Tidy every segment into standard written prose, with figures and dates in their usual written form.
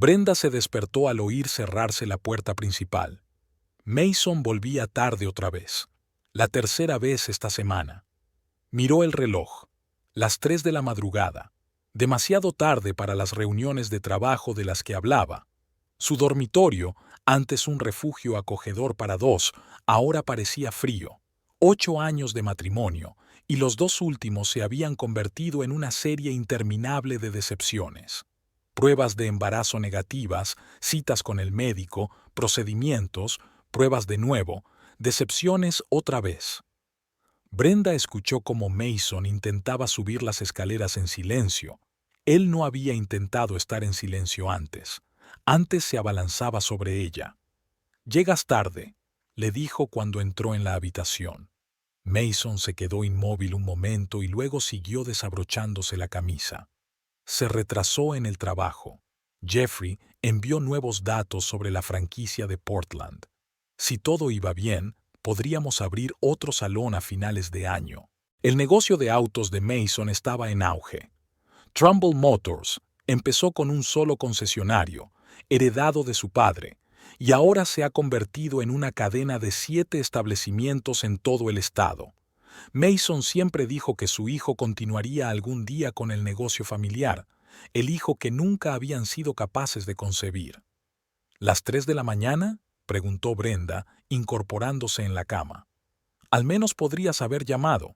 Brenda se despertó al oír cerrarse la puerta principal. Mason volvía tarde otra vez. La tercera vez esta semana. Miró el reloj. Las 3 de la madrugada. Demasiado tarde para las reuniones de trabajo de las que hablaba. Su dormitorio, antes un refugio acogedor para dos, ahora parecía frío. 8 años de matrimonio, y los 2 últimos se habían convertido en una serie interminable de decepciones. Pruebas de embarazo negativas, citas con el médico, procedimientos, pruebas de nuevo, decepciones otra vez. Brenda escuchó cómo Mason intentaba subir las escaleras en silencio. Él no había intentado estar en silencio antes. Antes se abalanzaba sobre ella. «Llegas tarde», le dijo cuando entró en la habitación. Mason se quedó inmóvil un momento y luego siguió desabrochándose la camisa. Se retrasó en el trabajo. Jeffrey envió nuevos datos sobre la franquicia de Portland. Si todo iba bien, podríamos abrir otro salón a finales de año. El negocio de autos de Mason estaba en auge. Trumbull Motors empezó con un solo concesionario, heredado de su padre, y ahora se ha convertido en una cadena de 7 establecimientos en todo el estado. Mason siempre dijo que su hijo continuaría algún día con el negocio familiar, el hijo que nunca habían sido capaces de concebir. ¿Las 3 de la mañana?, preguntó Brenda, incorporándose en la cama. Al menos podrías haber llamado.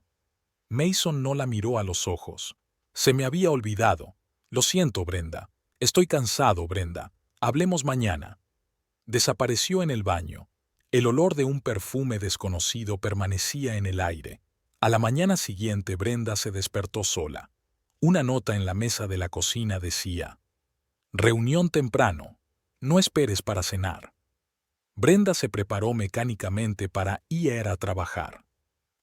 Mason no la miró a los ojos. Se me había olvidado. Lo siento, Brenda. Estoy cansado, Brenda. Hablemos mañana. Desapareció en el baño. El olor de un perfume desconocido permanecía en el aire. A la mañana siguiente Brenda se despertó sola. Una nota en la mesa de la cocina decía: «Reunión temprano. No esperes para cenar». Brenda se preparó mecánicamente para ir a trabajar.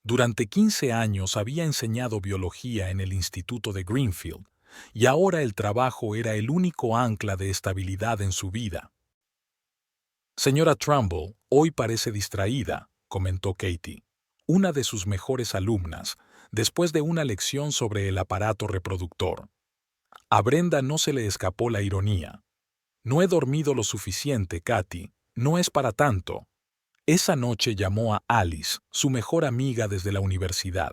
Durante 15 años había enseñado biología en el Instituto de Greenfield, y ahora el trabajo era el único ancla de estabilidad en su vida. «Señora Trumbull, hoy parece distraída», comentó Katie, una de sus mejores alumnas, después de una lección sobre el aparato reproductor. A Brenda no se le escapó la ironía. «No he dormido lo suficiente, Katie. No es para tanto». Esa noche llamó a Alice, su mejor amiga desde la universidad.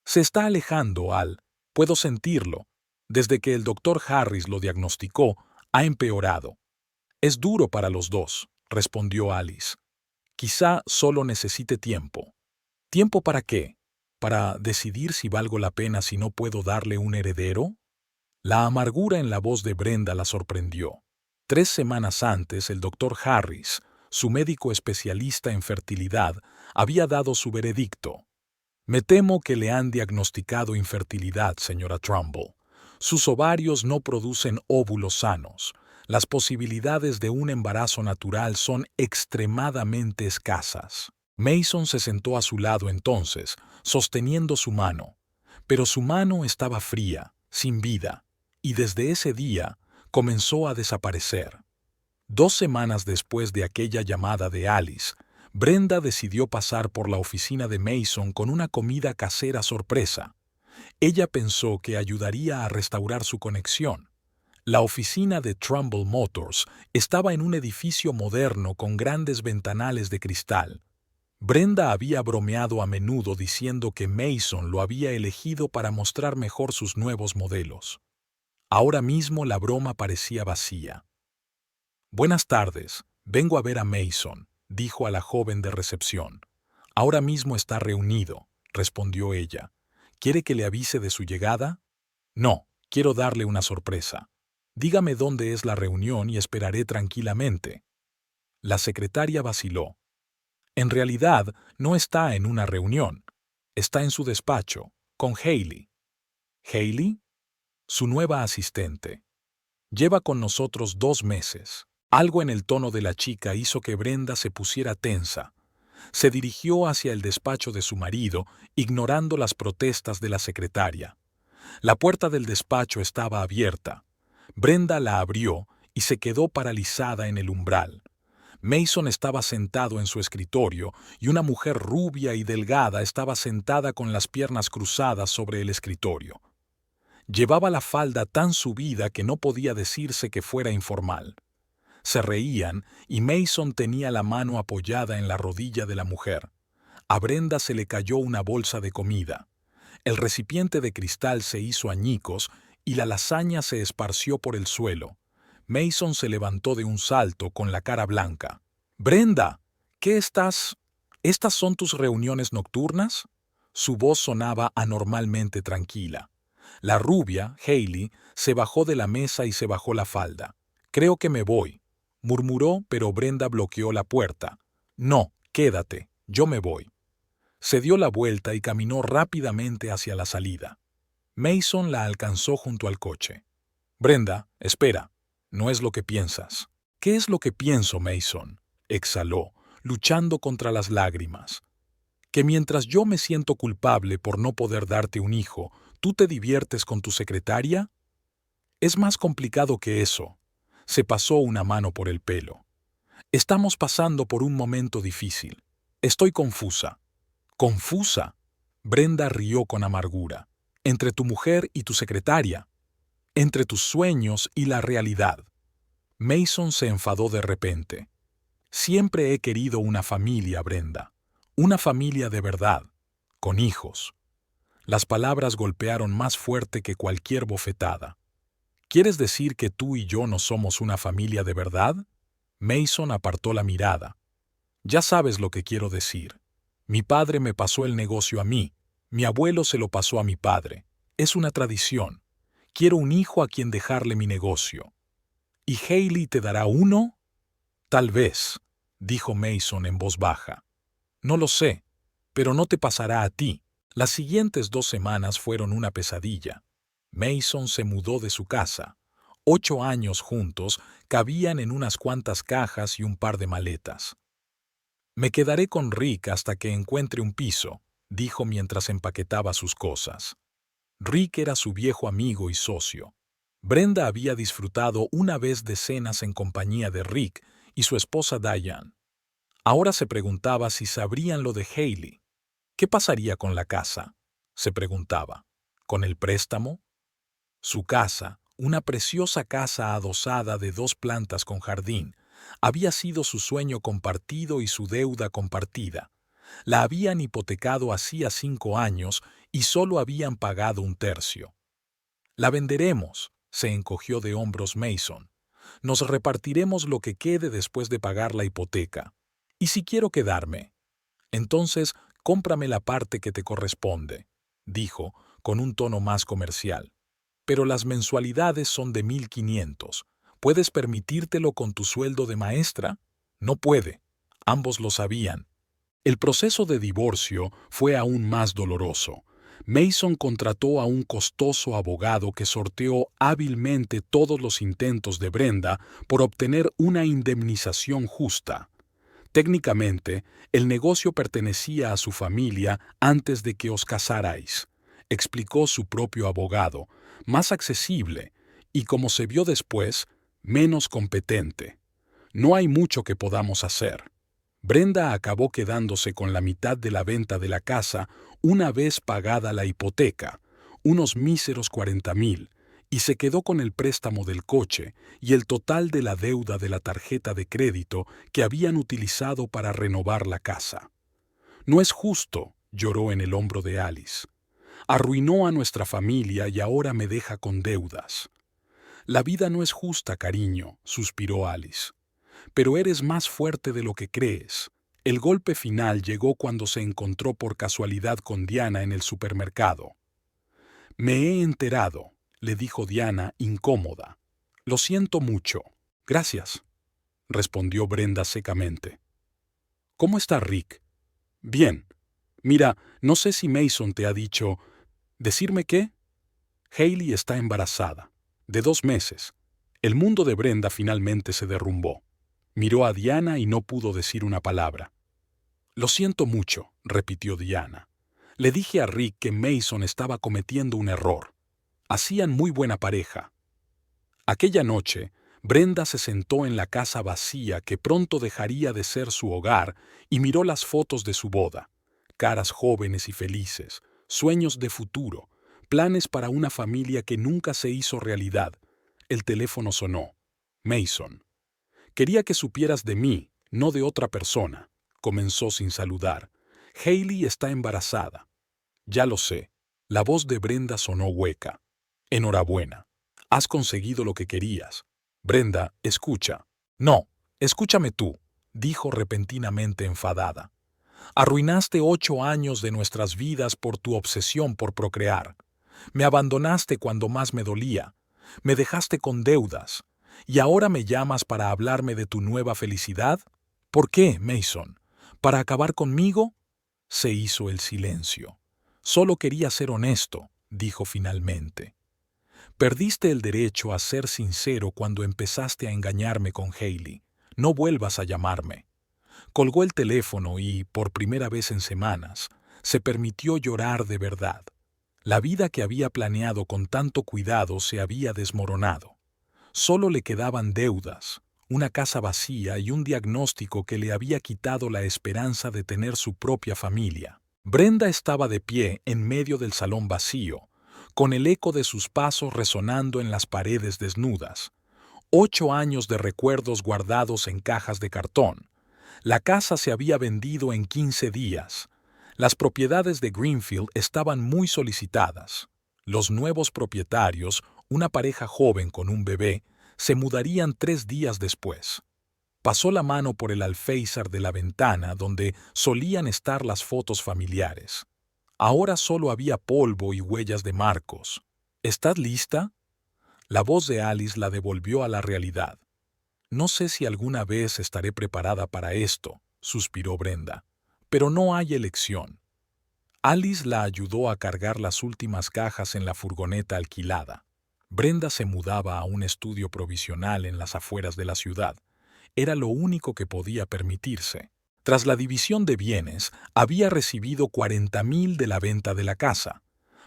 «Se está alejando, Al. Puedo sentirlo. Desde que el doctor Harris lo diagnosticó, ha empeorado». «Es duro para los dos», respondió Alice. «Quizá solo necesite tiempo». «¿Tiempo para qué? ¿Para decidir si valgo la pena si no puedo darle un heredero?» La amargura en la voz de Brenda la sorprendió. 3 semanas antes, el doctor Harris, su médico especialista en fertilidad, había dado su veredicto. «Me temo que le han diagnosticado infertilidad, señora Trumbull. Sus ovarios no producen óvulos sanos. Las posibilidades de un embarazo natural son extremadamente escasas». Mason se sentó a su lado entonces, sosteniendo su mano. Pero su mano estaba fría, sin vida, y desde ese día comenzó a desaparecer. 2 semanas después de aquella llamada de Alice, Brenda decidió pasar por la oficina de Mason con una comida casera sorpresa. Ella pensó que ayudaría a restaurar su conexión. La oficina de Trumbull Motors estaba en un edificio moderno con grandes ventanales de cristal. Brenda había bromeado a menudo diciendo que Mason lo había elegido para mostrar mejor sus nuevos modelos. Ahora mismo la broma parecía vacía. «Buenas tardes, vengo a ver a Mason», dijo a la joven de recepción. «Ahora mismo está reunido», respondió ella. «¿Quiere que le avise de su llegada?» «No, quiero darle una sorpresa. Dígame dónde es la reunión y esperaré tranquilamente». La secretaria vaciló. «En realidad, no está en una reunión. Está en su despacho, con Hailey». «¿Hailey?» «Su nueva asistente. Lleva con nosotros 2 meses». Algo en el tono de la chica hizo que Brenda se pusiera tensa. Se dirigió hacia el despacho de su marido, ignorando las protestas de la secretaria. La puerta del despacho estaba abierta. Brenda la abrió y se quedó paralizada en el umbral. Mason estaba sentado en su escritorio y una mujer rubia y delgada estaba sentada con las piernas cruzadas sobre el escritorio. Llevaba la falda tan subida que no podía decirse que fuera informal. Se reían y Mason tenía la mano apoyada en la rodilla de la mujer. A Brenda se le cayó una bolsa de comida. El recipiente de cristal se hizo añicos y la lasaña se esparció por el suelo. Mason se levantó de un salto con la cara blanca. «Brenda, ¿qué estás? ¿Estas son tus reuniones nocturnas?» Su voz sonaba anormalmente tranquila. La rubia, Hailey, se bajó de la mesa y se bajó la falda. «Creo que me voy», murmuró, pero Brenda bloqueó la puerta. «No, quédate, yo me voy». Se dio la vuelta y caminó rápidamente hacia la salida. Mason la alcanzó junto al coche. «Brenda, espera. No es lo que piensas». «¿Qué es lo que pienso, Mason?», exhaló, luchando contra las lágrimas. «Que mientras yo me siento culpable por no poder darte un hijo, ¿tú te diviertes con tu secretaria?» «Es más complicado que eso». Se pasó una mano por el pelo. «Estamos pasando por un momento difícil. Estoy confusa». «¿Confusa?». Brenda rió con amargura. «Entre tu mujer y tu secretaria. Entre tus sueños y la realidad». Mason se enfadó de repente. «Siempre he querido una familia, Brenda. Una familia de verdad, con hijos». Las palabras golpearon más fuerte que cualquier bofetada. «¿Quieres decir que tú y yo no somos una familia de verdad?». Mason apartó la mirada. «Ya sabes lo que quiero decir. Mi padre me pasó el negocio a mí. Mi abuelo se lo pasó a mi padre. Es una tradición. Quiero un hijo a quien dejarle mi negocio». «¿Y Hailey te dará uno?». «Tal vez», dijo Mason en voz baja. «No lo sé, pero no te pasará a ti». Las siguientes 2 semanas fueron una pesadilla. Mason se mudó de su casa. 8 años juntos cabían en unas cuantas cajas y un par de maletas. «Me quedaré con Rick hasta que encuentre un piso», dijo mientras empaquetaba sus cosas. Rick era su viejo amigo y socio. Brenda había disfrutado una vez de cenas en compañía de Rick y su esposa Diane. Ahora se preguntaba si sabrían lo de Hailey. ¿Qué pasaría con la casa?, se preguntaba. ¿Con el préstamo? Su casa, una preciosa casa adosada de 2 plantas con jardín, había sido su sueño compartido y su deuda compartida. La habían hipotecado hacía 5 años y solo habían pagado 1/3. «La venderemos», se encogió de hombros Mason. «Nos repartiremos lo que quede después de pagar la hipoteca. ¿Y si quiero quedarme?». «Entonces, cómprame la parte que te corresponde», dijo, con un tono más comercial. «Pero las mensualidades son de 1.500. ¿Puedes permitírtelo con tu sueldo de maestra?». No puede. Ambos lo sabían. El proceso de divorcio fue aún más doloroso. Mason contrató a un costoso abogado que sorteó hábilmente todos los intentos de Brenda por obtener una indemnización justa. Técnicamente, el negocio pertenecía a su familia antes de que os casarais, explicó su propio abogado, más accesible y, como se vio después, menos competente. No hay mucho que podamos hacer. Brenda acabó quedándose con la mitad de la venta de la casa una vez pagada la hipoteca, unos míseros 40,000, y se quedó con el préstamo del coche y el total de la deuda de la tarjeta de crédito que habían utilizado para renovar la casa. «No es justo», lloró en el hombro de Alice. «Arruinó a nuestra familia y ahora me deja con deudas». «La vida no es justa, cariño», suspiró Alice. «Pero eres más fuerte de lo que crees». El golpe final llegó cuando se encontró por casualidad con Diana en el supermercado. «Me he enterado», le dijo Diana, incómoda. «Lo siento mucho». «Gracias», respondió Brenda secamente. «¿Cómo está Rick?». «Bien. Mira, no sé si Mason te ha dicho...». «¿Decirme qué?». «Hailey está embarazada. De 2 meses». El mundo de Brenda finalmente se derrumbó. Miró a Diana y no pudo decir una palabra. «Lo siento mucho», repitió Diana. «Le dije a Rick que Mason estaba cometiendo un error. Hacían muy buena pareja». Aquella noche, Brenda se sentó en la casa vacía que pronto dejaría de ser su hogar y miró las fotos de su boda. Caras jóvenes y felices, sueños de futuro, Planes para una familia que nunca se hizo realidad. El teléfono sonó. Mason. Quería que supieras de mí, no de otra persona. Comenzó sin saludar. Hailey está embarazada. Ya lo sé. La voz de Brenda sonó hueca. Enhorabuena. Has conseguido lo que querías. Brenda, escucha. No, escúchame tú, dijo repentinamente enfadada. Arruinaste 8 años de nuestras vidas por tu obsesión por procrear. Me abandonaste cuando más me dolía. Me dejaste con deudas. ¿Y ahora me llamas para hablarme de tu nueva felicidad? ¿Por qué, Mason? ¿Para acabar conmigo? Se hizo el silencio. Solo quería ser honesto, dijo finalmente. Perdiste el derecho a ser sincero cuando empezaste a engañarme con Hailey. No vuelvas a llamarme. Colgó el teléfono y, por primera vez en semanas, se permitió llorar de verdad. La vida que había planeado con tanto cuidado se había desmoronado. Solo le quedaban deudas, una casa vacía y un diagnóstico que le había quitado la esperanza de tener su propia familia. Brenda estaba de pie en medio del salón vacío, con el eco de sus pasos resonando en las paredes desnudas. 8 años de recuerdos guardados en cajas de cartón. La casa se había vendido en 15 días. Las propiedades de Greenfield estaban muy solicitadas. Los nuevos propietarios, una pareja joven con un bebé, se mudarían 3 días después. Pasó la mano por el alféizar de la ventana donde solían estar las fotos familiares. Ahora solo había polvo y huellas de marcos. ¿Estás lista? La voz de Alice la devolvió a la realidad. No sé si alguna vez estaré preparada para esto, suspiró Brenda, pero no hay elección. Alice la ayudó a cargar las últimas cajas en la furgoneta alquilada. Brenda se mudaba a un estudio provisional en las afueras de la ciudad. Era lo único que podía permitirse. Tras la división de bienes, había recibido 40,000 de la venta de la casa.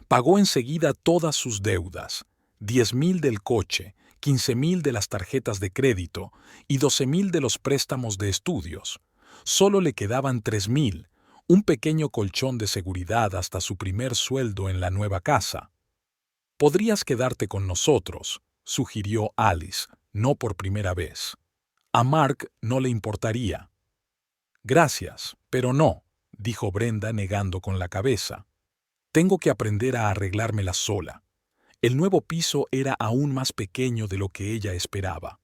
Pagó enseguida todas sus deudas, 10,000 del coche, 15,000 de las tarjetas de crédito y 12,000 de los préstamos de estudios. Solo le quedaban 3,000, un pequeño colchón de seguridad hasta su primer sueldo en la nueva casa. «Podrías quedarte con nosotros», sugirió Alice, no por primera vez. A Mark no le importaría. «Gracias, pero no», dijo Brenda negando con la cabeza. «Tengo que aprender a arreglármela sola». El nuevo piso era aún más pequeño de lo que ella esperaba.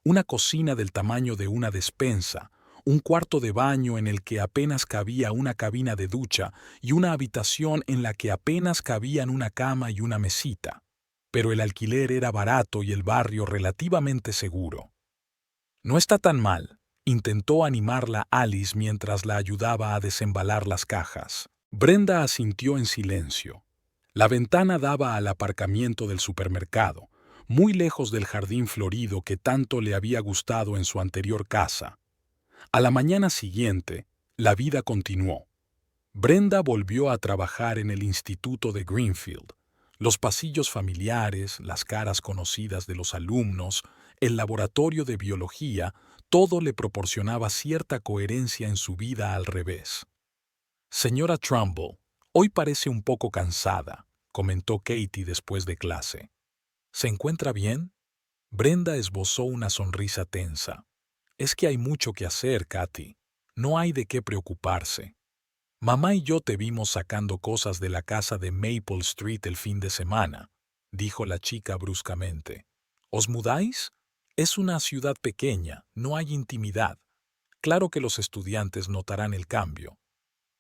Una cocina del tamaño de una despensa, un cuarto de baño en el que apenas cabía una cabina de ducha y una habitación en la que apenas cabían una cama y una mesita. Pero el alquiler era barato y el barrio relativamente seguro. «No está tan mal», intentó animarla Alice mientras la ayudaba a desembalar las cajas. Brenda asintió en silencio. La ventana daba al aparcamiento del supermercado, muy lejos del jardín florido que tanto le había gustado en su anterior casa. A la mañana siguiente, la vida continuó. Brenda volvió a trabajar en el instituto de Greenfield. Los pasillos familiares, las caras conocidas de los alumnos, el laboratorio de biología, todo le proporcionaba cierta coherencia en su vida al revés. «Señora Trumbull, hoy parece un poco cansada», comentó Katie después de clase. «¿Se encuentra bien?» Brenda esbozó una sonrisa tensa. «Es que hay mucho que hacer, Katy. No hay de qué preocuparse. Mamá y yo te vimos sacando cosas de la casa de Maple Street el fin de semana», dijo la chica bruscamente. «¿Os mudáis? Es una ciudad pequeña, no hay intimidad. Claro que los estudiantes notarán el cambio».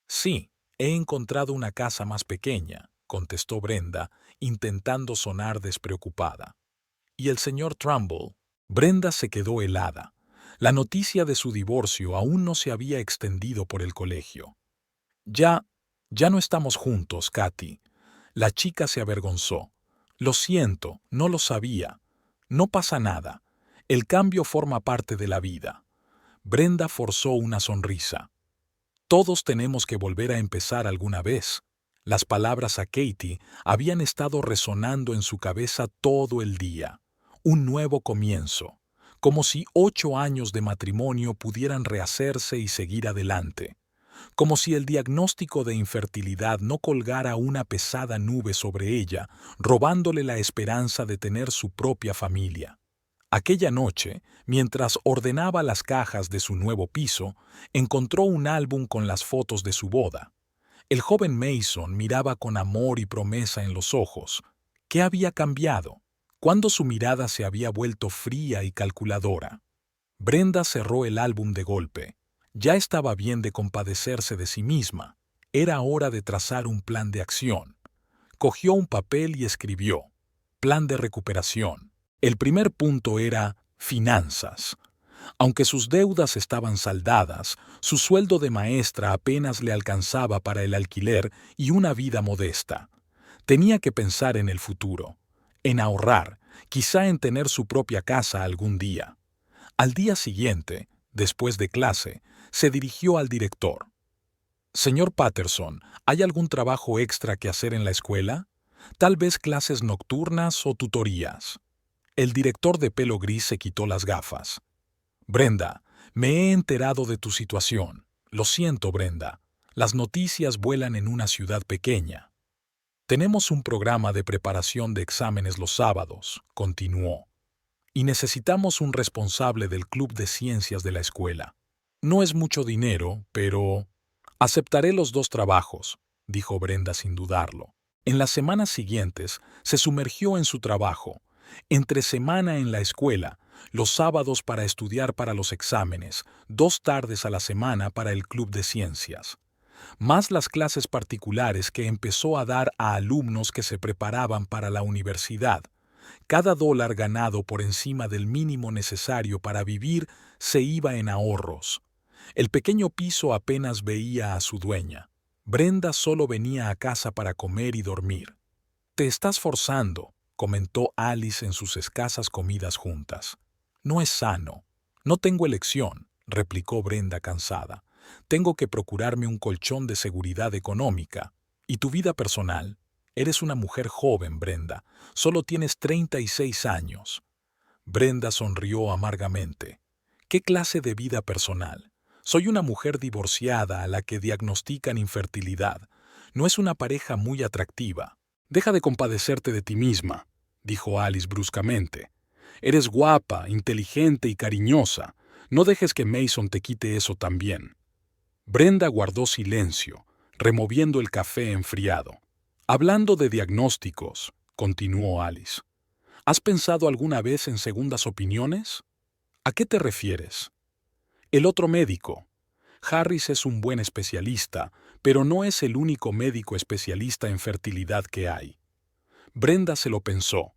«Sí, he encontrado una casa más pequeña», contestó Brenda, intentando sonar despreocupada. «¿Y el señor Trumbull?» Brenda se quedó helada. La noticia de su divorcio aún no se había extendido por el colegio. Ya no estamos juntos, Katy». La chica se avergonzó. «Lo siento, no lo sabía. No pasa nada. El cambio forma parte de la vida». Brenda forzó una sonrisa. «Todos tenemos que volver a empezar alguna vez». Las palabras a Katie habían estado resonando en su cabeza todo el día. Un nuevo comienzo, como si 8 años de matrimonio pudieran rehacerse y seguir adelante. como si el diagnóstico de infertilidad no colgara una pesada nube sobre ella, robándole la esperanza de tener su propia familia. Aquella noche, mientras ordenaba las cajas de su nuevo piso, encontró un álbum con las fotos de su boda. El joven Mason miraba con amor y promesa en los ojos. ¿Qué había cambiado? ¿Cuándo su mirada se había vuelto fría y calculadora? Brenda cerró el álbum de golpe. Ya estaba bien de compadecerse de sí misma. Era hora de trazar un plan de acción. Cogió un papel y escribió: Plan de recuperación. El primer punto era finanzas. Aunque sus deudas estaban saldadas, su sueldo de maestra apenas le alcanzaba para el alquiler y una vida modesta. Tenía que pensar en el futuro, en ahorrar, quizá en tener su propia casa algún día. Al día siguiente, después de clase, se dirigió al director. Señor Patterson, ¿hay algún trabajo extra que hacer en la escuela? Tal vez clases nocturnas o tutorías. El director de pelo gris se quitó las gafas. Brenda, me he enterado de tu situación. Lo siento, Brenda. Las noticias vuelan en una ciudad pequeña. Tenemos un programa de preparación de exámenes los sábados, continuó, y necesitamos un responsable del club de ciencias de la escuela. No es mucho dinero, pero... Aceptaré los 2 trabajos, dijo Brenda sin dudarlo. En las semanas siguientes se sumergió en su trabajo, entre semana en la escuela, los sábados para estudiar para los exámenes, 2 tardes a la semana para el club de ciencias, más las clases particulares que empezó a dar a alumnos que se preparaban para la universidad. Cada dólar ganado por encima del mínimo necesario para vivir se iba en ahorros. El pequeño piso apenas veía a su dueña. Brenda solo venía a casa para comer y dormir. «Te estás forzando», comentó Alice en sus escasas comidas juntas. «No es sano». «No tengo elección», replicó Brenda cansada. «Tengo que procurarme un colchón de seguridad económica. ¿Y tu vida personal? Eres una mujer joven, Brenda. Solo tienes 36 años». Brenda sonrió amargamente. «¿Qué clase de vida personal? Soy una mujer divorciada a la que diagnostican infertilidad. No es una pareja muy atractiva». «Deja de compadecerte de ti misma», dijo Alice bruscamente. «Eres guapa, inteligente y cariñosa. No dejes que Mason te quite eso también». Brenda guardó silencio, removiendo el café enfriado. «Hablando de diagnósticos», continuó Alice, ¿has pensado alguna vez en segundas opiniones? ¿A qué te refieres? El otro médico. Harris es un buen especialista, pero no es el único médico especialista en fertilidad que hay. Brenda se lo pensó.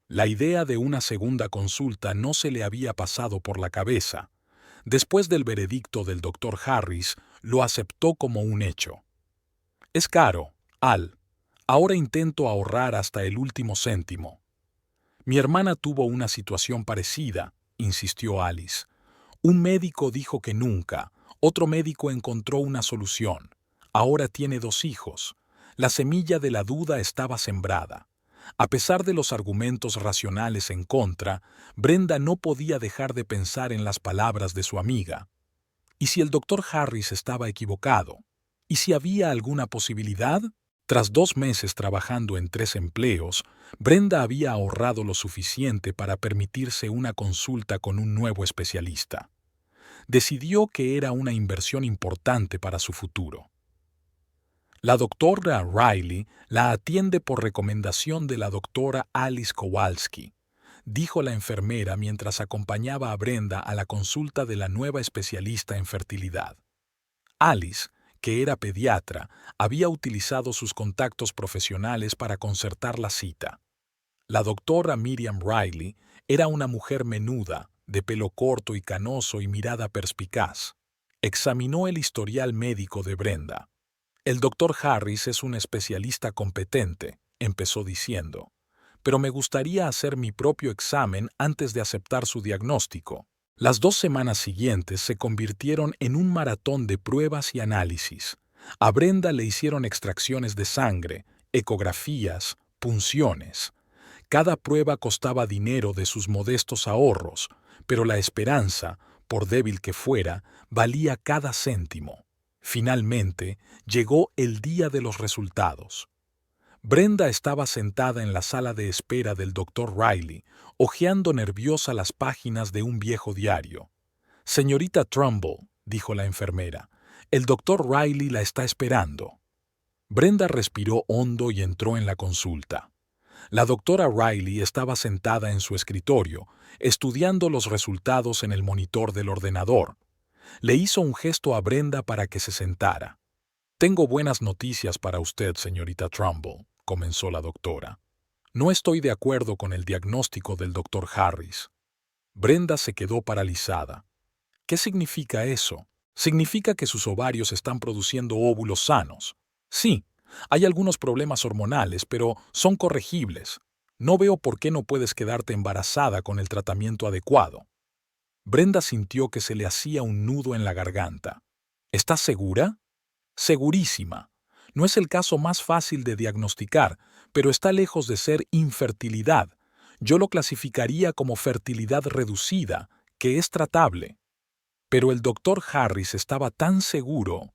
La idea de una segunda consulta no se le había pasado por la cabeza. Después del veredicto del doctor Harris, lo aceptó como un hecho. «Es caro, Al. Ahora intento ahorrar hasta el último céntimo». «Mi hermana tuvo una situación parecida», insistió Alice. «Un médico dijo que nunca. Otro médico encontró una solución. Ahora tiene 2 hijos. La semilla de la duda estaba sembrada». A pesar de los argumentos racionales en contra, Brenda no podía dejar de pensar en las palabras de su amiga. ¿Y si el doctor Harris estaba equivocado? ¿Y si había alguna posibilidad? Tras 2 meses trabajando en 3 empleos, Brenda había ahorrado lo suficiente para permitirse una consulta con un nuevo especialista. Decidió que era una inversión importante para su futuro. La doctora Riley la atiende por recomendación de la doctora Alice Kowalski, dijo la enfermera mientras acompañaba a Brenda a la consulta de la nueva especialista en fertilidad. Alice, que era pediatra, había utilizado sus contactos profesionales para concertar la cita. La doctora Miriam Riley era una mujer menuda, de pelo corto y canoso y mirada perspicaz. Examinó el historial médico de Brenda. «El doctor Harris es un especialista competente», empezó diciendo, «pero me gustaría hacer mi propio examen antes de aceptar su diagnóstico». Las 2 semanas siguientes se convirtieron en un maratón de pruebas y análisis. A Brenda le hicieron extracciones de sangre, ecografías, punciones. Cada prueba costaba dinero de sus modestos ahorros, pero la esperanza, por débil que fuera, valía cada céntimo. Finalmente, llegó el día de los resultados. Brenda estaba sentada en la sala de espera del Dr. Riley, hojeando nerviosa las páginas de un viejo diario. «Señorita Trumbull», dijo la enfermera, «el Dr. Riley la está esperando». Brenda respiró hondo y entró en la consulta. La doctora Riley estaba sentada en su escritorio, estudiando los resultados en el monitor del ordenador. Le hizo un gesto a Brenda para que se sentara. «Tengo buenas noticias para usted, señorita Trumbull», comenzó la doctora. «No estoy de acuerdo con el diagnóstico del doctor Harris». Brenda se quedó paralizada. «¿Qué significa eso? Significa que sus ovarios están produciendo óvulos sanos. Sí, hay algunos problemas hormonales, pero son corregibles. No veo por qué no puedes quedarte embarazada con el tratamiento adecuado». Brenda sintió que se le hacía un nudo en la garganta. «¿Estás segura?» «Segurísima. No es el caso más fácil de diagnosticar, pero está lejos de ser infertilidad. Yo lo clasificaría como fertilidad reducida, que es tratable». Pero el doctor Harris estaba tan seguro.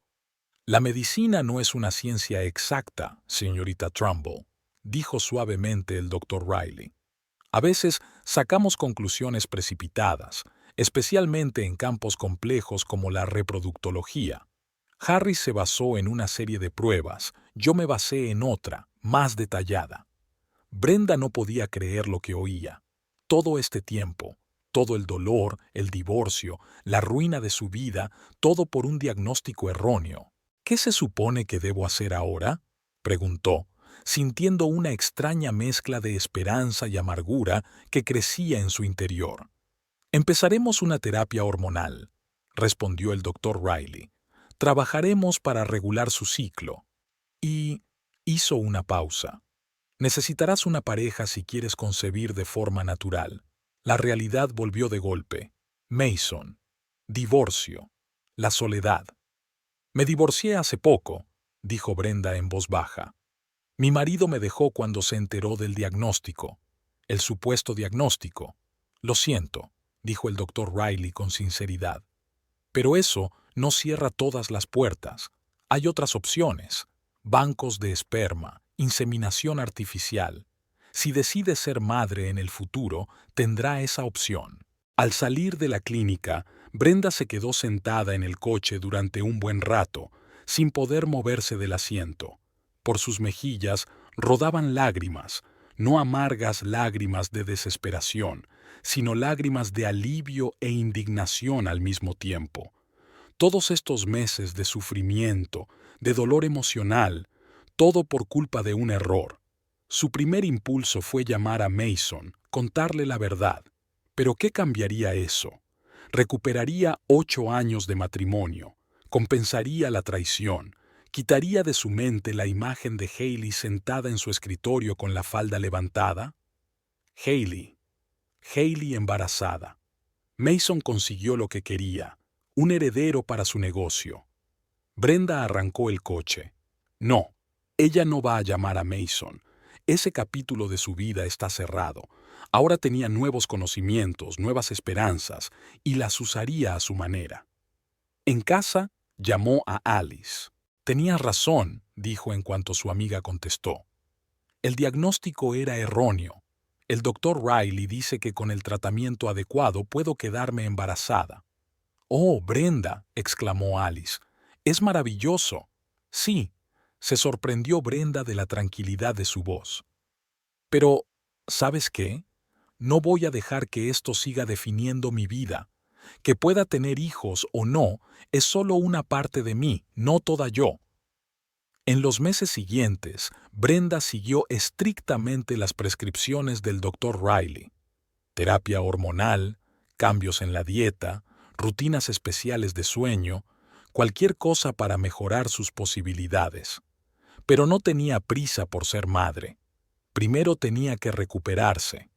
«La medicina no es una ciencia exacta, señorita Trumbull», dijo suavemente el doctor Riley. «A veces sacamos conclusiones precipitadas, especialmente en campos complejos como la reproductología. Harris se basó en una serie de pruebas, yo me basé en otra, más detallada». Brenda no podía creer lo que oía. Todo este tiempo, todo el dolor, el divorcio, la ruina de su vida, todo por un diagnóstico erróneo. «¿Qué se supone que debo hacer ahora?», preguntó, sintiendo una extraña mezcla de esperanza y amargura que crecía en su interior. «Empezaremos una terapia hormonal», respondió el doctor Riley. «Trabajaremos para regular su ciclo». Y hizo una pausa. «Necesitarás una pareja si quieres concebir de forma natural». La realidad volvió de golpe. Mason. Divorcio. La soledad. «Me divorcié hace poco», dijo Brenda en voz baja. «Mi marido me dejó cuando se enteró del diagnóstico. El supuesto diagnóstico. Lo siento», dijo el doctor Riley con sinceridad. «Pero eso no cierra todas las puertas. Hay otras opciones. Bancos de esperma, inseminación artificial. Si decide ser madre en el futuro, tendrá esa opción». Al salir de la clínica, Brenda se quedó sentada en el coche durante un buen rato, sin poder moverse del asiento. Por sus mejillas rodaban lágrimas, no amargas lágrimas de desesperación, sino lágrimas de alivio e indignación al mismo tiempo. Todos estos meses de sufrimiento, de dolor emocional, todo por culpa de un error. Su primer impulso fue llamar a Mason, contarle la verdad. ¿Pero qué cambiaría eso? Recuperaría 8 años de matrimonio, compensaría la traición, quitaría de su mente la imagen de Hailey sentada en su escritorio con la falda levantada. Hailey embarazada. Mason consiguió lo que quería, un heredero para su negocio. Brenda arrancó el coche. No, ella no va a llamar a Mason. Ese capítulo de su vida está cerrado. Ahora tenía nuevos conocimientos, nuevas esperanzas, y las usaría a su manera. En casa, llamó a Alice. «Tenías razón», dijo en cuanto su amiga contestó. «El diagnóstico era erróneo. El doctor Riley dice que con el tratamiento adecuado puedo quedarme embarazada». «Oh, Brenda», exclamó Alice, «es maravilloso». «Sí», se sorprendió Brenda de la tranquilidad de su voz. «Pero, ¿sabes qué? No voy a dejar que esto siga definiendo mi vida. Que pueda tener hijos o no es solo una parte de mí, no toda yo». En los meses siguientes, Brenda siguió estrictamente las prescripciones del Dr. Riley. Terapia hormonal, cambios en la dieta, rutinas especiales de sueño, cualquier cosa para mejorar sus posibilidades. Pero no tenía prisa por ser madre. Primero tenía que recuperarse.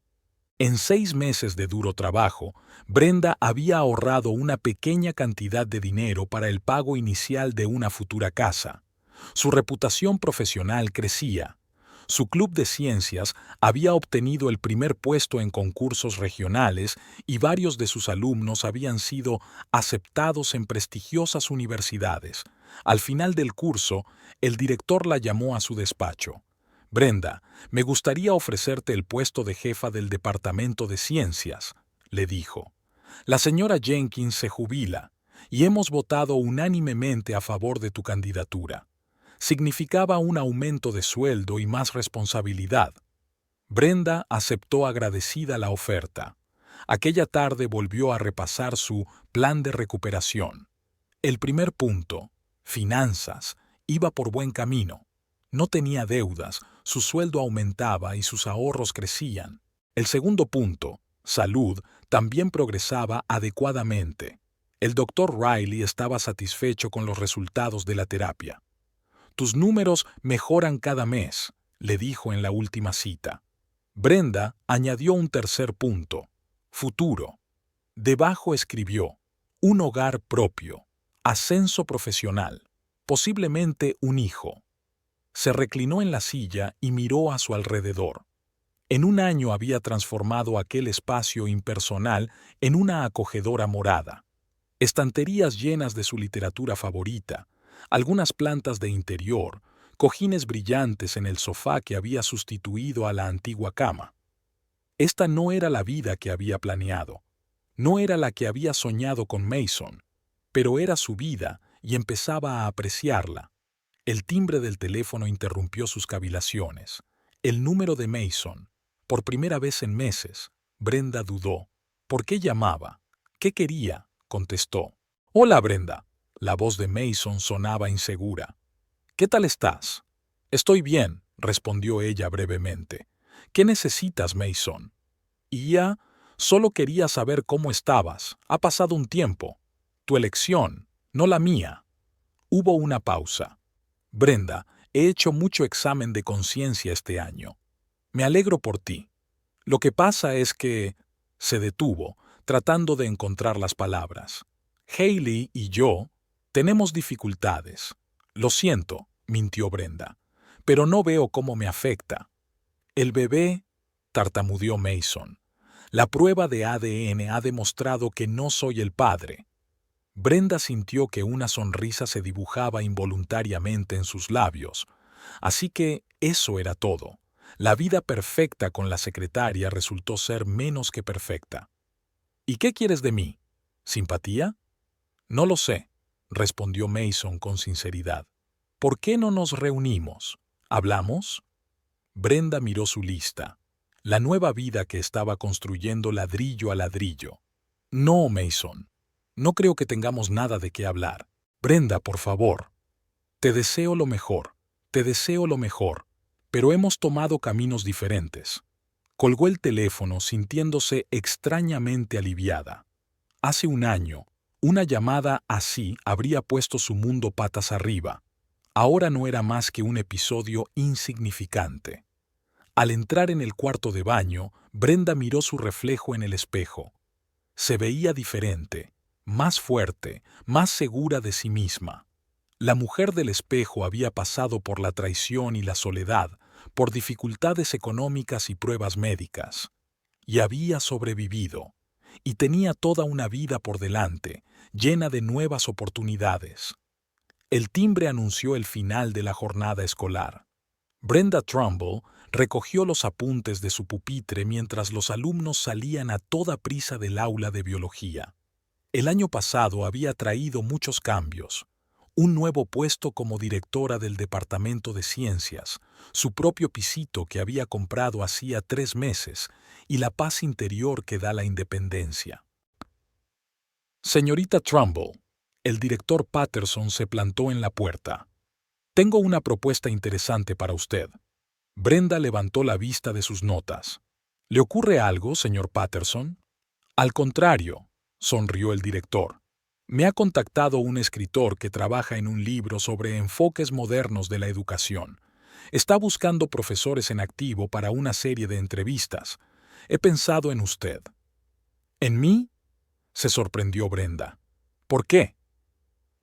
En 6 meses de duro trabajo, Brenda había ahorrado una pequeña cantidad de dinero para el pago inicial de una futura casa. Su reputación profesional crecía. Su club de ciencias había obtenido el primer puesto en concursos regionales y varios de sus alumnos habían sido aceptados en prestigiosas universidades. Al final del curso, el director la llamó a su despacho. «Brenda, me gustaría ofrecerte el puesto de jefa del departamento de ciencias», le dijo. «La señora Jenkins se jubila y hemos votado unánimemente a favor de tu candidatura». Significaba un aumento de sueldo y más responsabilidad. Brenda aceptó agradecida la oferta. Aquella tarde volvió a repasar su plan de recuperación. El primer punto, finanzas, iba por buen camino. No tenía deudas, su sueldo aumentaba y sus ahorros crecían. El segundo punto, salud, también progresaba adecuadamente. El doctor Riley estaba satisfecho con los resultados de la terapia. «Tus números mejoran cada mes», le dijo en la última cita. Brenda añadió un tercer punto, futuro. Debajo escribió, un hogar propio, ascenso profesional, posiblemente un hijo. Se reclinó en la silla y miró a su alrededor. En un año había transformado aquel espacio impersonal en una acogedora morada. Estanterías llenas de su literatura favorita, algunas plantas de interior, cojines brillantes en el sofá que había sustituido a la antigua cama. Esta no era la vida que había planeado, no era la que había soñado con Mason, pero era su vida y empezaba a apreciarla. El timbre del teléfono interrumpió sus cavilaciones. El número de Mason. Por primera vez en meses, Brenda dudó. ¿Por qué llamaba? ¿Qué quería? Contestó. «Hola, Brenda». La voz de Mason sonaba insegura. «¿Qué tal estás?» «Estoy bien», respondió ella brevemente. «¿Qué necesitas, Mason?» «Y ya, solo quería saber cómo estabas. Ha pasado un tiempo. Tu elección, no la mía». Hubo una pausa. «Brenda, he hecho mucho examen de conciencia este año. Me alegro por ti. Lo que pasa es que…» Se detuvo, tratando de encontrar las palabras. «Hailey y yo tenemos dificultades. Lo siento», mintió Brenda, «pero no veo cómo me afecta». «El bebé», tartamudeó Mason. «La prueba de ADN ha demostrado que no soy el padre». Brenda sintió que una sonrisa se dibujaba involuntariamente en sus labios. Así que eso era todo. La vida perfecta con la secretaria resultó ser menos que perfecta. «¿Y qué quieres de mí? ¿Simpatía?» «No lo sé», respondió Mason con sinceridad. «¿Por qué no nos reunimos? ¿Hablamos?» Brenda miró su lista, la nueva vida que estaba construyendo ladrillo a ladrillo. «No, Mason. No creo que tengamos nada de qué hablar. Brenda, por favor. Te deseo lo mejor, pero hemos tomado caminos diferentes». Colgó el teléfono sintiéndose extrañamente aliviada. Hace un año, una llamada así habría puesto su mundo patas arriba. Ahora no era más que un episodio insignificante. Al entrar en el cuarto de baño, Brenda miró su reflejo en el espejo. Se veía diferente, más fuerte, más segura de sí misma. La mujer del espejo había pasado por la traición y la soledad, por dificultades económicas y pruebas médicas. Y había sobrevivido. Y tenía toda una vida por delante, llena de nuevas oportunidades. El timbre anunció el final de la jornada escolar. Brenda Trumbull recogió los apuntes de su pupitre mientras los alumnos salían a toda prisa del aula de biología. El año pasado había traído muchos cambios. Un nuevo puesto como directora del Departamento de Ciencias, su propio pisito que había comprado hacía 3 meses y la paz interior que da la independencia. «Señorita Trumbull», el director Patterson se plantó en la puerta. «Tengo una propuesta interesante para usted». Brenda levantó la vista de sus notas. «¿Le ocurre algo, señor Patterson?» «Al contrario», sonrió el director. «Me ha contactado un escritor que trabaja en un libro sobre enfoques modernos de la educación. Está buscando profesores en activo para una serie de entrevistas. He pensado en usted». «¿En mí?», se sorprendió Brenda. «¿Por qué?»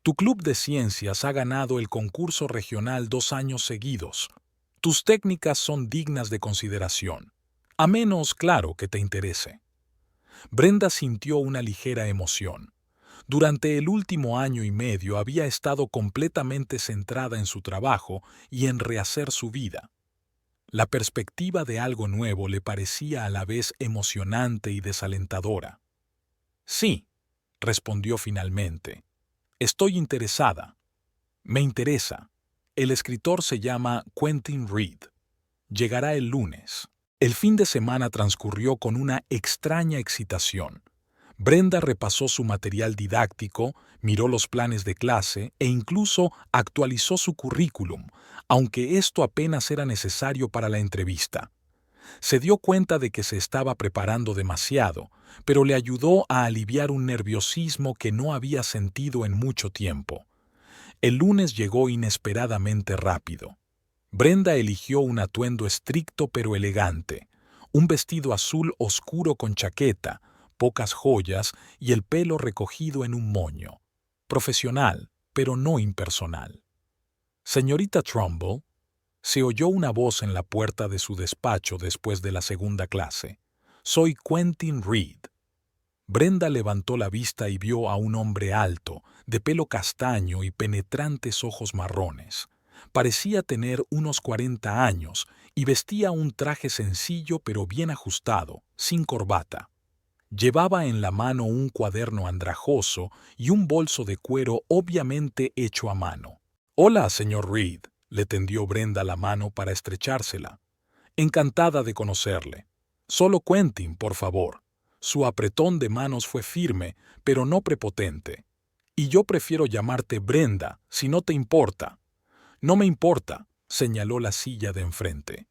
«Tu club de ciencias ha ganado el concurso regional 2 años seguidos. Tus técnicas son dignas de consideración, a menos, claro, que te interese. Brenda sintió una ligera emoción. Durante el último año y medio había estado completamente centrada en su trabajo y en rehacer su vida. La perspectiva de algo nuevo le parecía a la vez emocionante y desalentadora. Sí, respondió finalmente. Estoy interesada. Me interesa. El escritor se llama Quentin Reed. Llegará el lunes. El fin de semana transcurrió con una extraña excitación. Brenda repasó su material didáctico, miró los planes de clase e incluso actualizó su currículum, aunque esto apenas era necesario para la entrevista. Se dio cuenta de que se estaba preparando demasiado, pero le ayudó a aliviar un nerviosismo que no había sentido en mucho tiempo. El lunes llegó inesperadamente rápido. Brenda eligió un atuendo estricto pero elegante, un vestido azul oscuro con chaqueta, pocas joyas y el pelo recogido en un moño. Profesional, pero no impersonal. Señorita Trumbull, se oyó una voz en la puerta de su despacho después de la segunda clase. Soy Quentin Reed. Brenda levantó la vista y vio a un hombre alto, de pelo castaño y penetrantes ojos marrones. Parecía tener unos 40 años y vestía un traje sencillo pero bien ajustado, sin corbata. Llevaba en la mano un cuaderno andrajoso y un bolso de cuero obviamente hecho a mano. «Hola, señor Reed», le tendió Brenda la mano para estrechársela. «Encantada de conocerle. Solo Quentin, por favor». Su apretón de manos fue firme, pero no prepotente. «Y yo prefiero llamarte Brenda, si no te importa». «No me importa», señaló la silla de enfrente.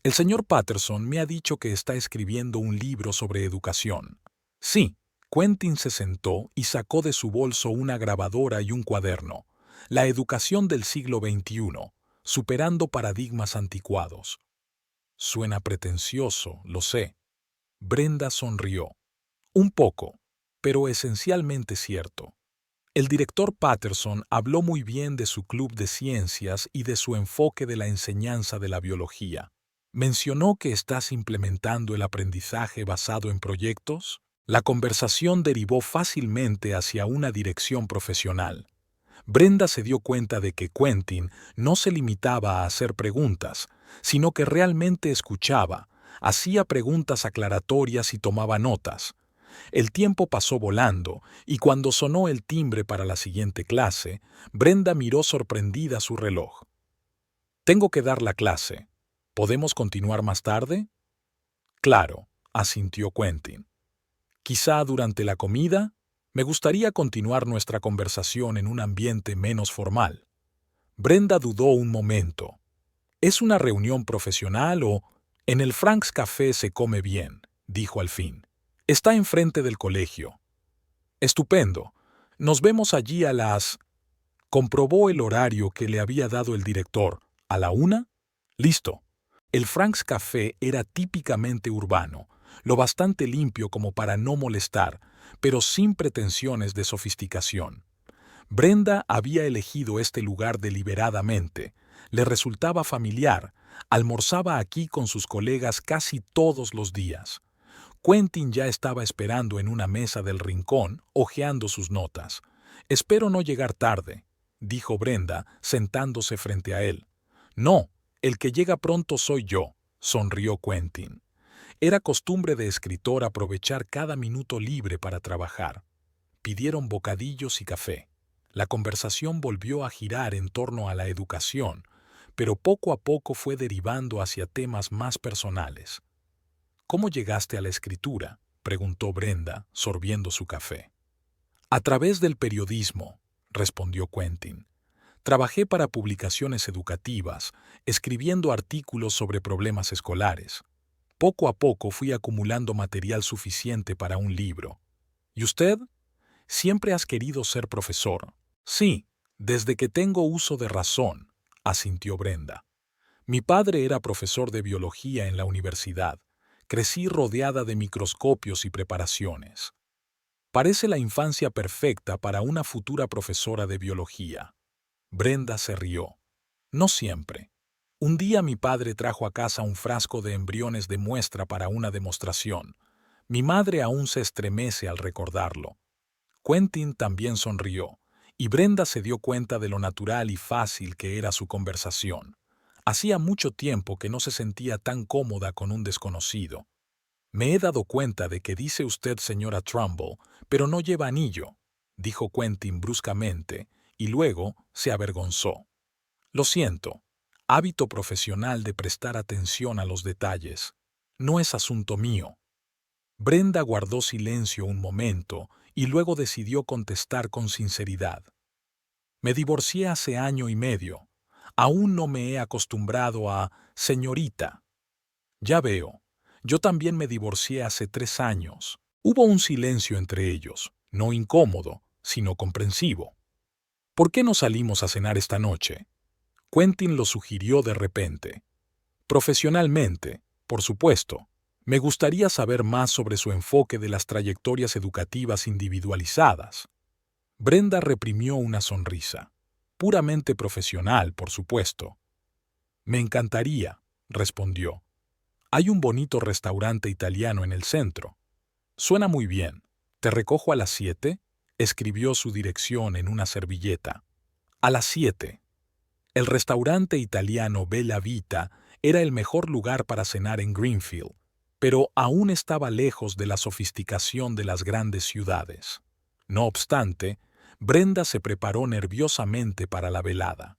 «El señor Patterson me ha dicho que está escribiendo un libro sobre educación». «Sí». Quentin se sentó y sacó de su bolso una grabadora y un cuaderno. La educación del siglo XXI, superando paradigmas anticuados. Suena pretencioso, lo sé. Brenda sonrió. Un poco, pero esencialmente cierto. El director Patterson habló muy bien de su club de ciencias y de su enfoque de la enseñanza de la biología. ¿Mencionó que estás implementando el aprendizaje basado en proyectos? La conversación derivó fácilmente hacia una dirección profesional. Brenda se dio cuenta de que Quentin no se limitaba a hacer preguntas, sino que realmente escuchaba, hacía preguntas aclaratorias y tomaba notas. El tiempo pasó volando, y cuando sonó el timbre para la siguiente clase, Brenda miró sorprendida su reloj. «Tengo que dar la clase. ¿Podemos continuar más tarde?» «Claro», asintió Quentin. «Quizá durante la comida. Me gustaría continuar nuestra conversación en un ambiente menos formal». Brenda dudó un momento. «¿Es una reunión profesional o...?» «En el Frank's Café se come bien», dijo al fin. «Está enfrente del colegio». «Estupendo. Nos vemos allí a las...». Comprobó el horario que le había dado el director. ¿A la 1? Listo. El Frank's Café era típicamente urbano, lo bastante limpio como para no molestar, pero sin pretensiones de sofisticación. Brenda había elegido este lugar deliberadamente. Le resultaba familiar. Almorzaba aquí con sus colegas casi todos los días. Quentin ya estaba esperando en una mesa del rincón, hojeando sus notas. «Espero no llegar tarde», dijo Brenda, sentándose frente a él. «No, el que llega pronto soy yo», sonrió Quentin. Era costumbre de escritor aprovechar cada minuto libre para trabajar. Pidieron bocadillos y café. La conversación volvió a girar en torno a la educación, pero poco a poco fue derivando hacia temas más personales. «¿Cómo llegaste a la escritura?», preguntó Brenda, sorbiendo su café. «A través del periodismo», respondió Quentin. «Trabajé para publicaciones educativas, escribiendo artículos sobre problemas escolares. Poco a poco fui acumulando material suficiente para un libro». «¿Y usted? ¿Siempre has querido ser profesor?» «Sí, desde que tengo uso de razón», asintió Brenda. «Mi padre era profesor de biología en la universidad. Crecí rodeada de microscopios y preparaciones. Parece la infancia perfecta para una futura profesora de biología». Brenda se rió. «No siempre. Un día mi padre trajo a casa un frasco de embriones de muestra para una demostración. Mi madre aún se estremece al recordarlo. Quentin también sonrió, y Brenda se dio cuenta de lo natural y fácil que era su conversación. Hacía mucho tiempo que no se sentía tan cómoda con un desconocido. Me he dado cuenta de que dice usted señora Trumbull, pero no lleva anillo, dijo Quentin bruscamente, y luego se avergonzó. Lo siento. Hábito profesional de prestar atención a los detalles. No es asunto mío. Brenda guardó silencio un momento y luego decidió contestar con sinceridad. Me divorcié hace año y medio. Aún no me he acostumbrado a señorita. Ya veo. Yo también me divorcié hace 3 años. Hubo un silencio entre ellos, no incómodo, sino comprensivo. ¿Por qué no salimos a cenar esta noche? Quentin lo sugirió de repente. Profesionalmente, por supuesto. Me gustaría saber más sobre su enfoque de las trayectorias educativas individualizadas. Brenda reprimió una sonrisa. Puramente profesional, por supuesto. Me encantaría, respondió. Hay un bonito restaurante italiano en el centro. Suena muy bien. ¿Te recojo a las 7? Escribió su dirección en una servilleta. A las 7. El restaurante italiano Bella Vita era el mejor lugar para cenar en Greenfield, pero aún estaba lejos de la sofisticación de las grandes ciudades. No obstante, Brenda se preparó nerviosamente para la velada.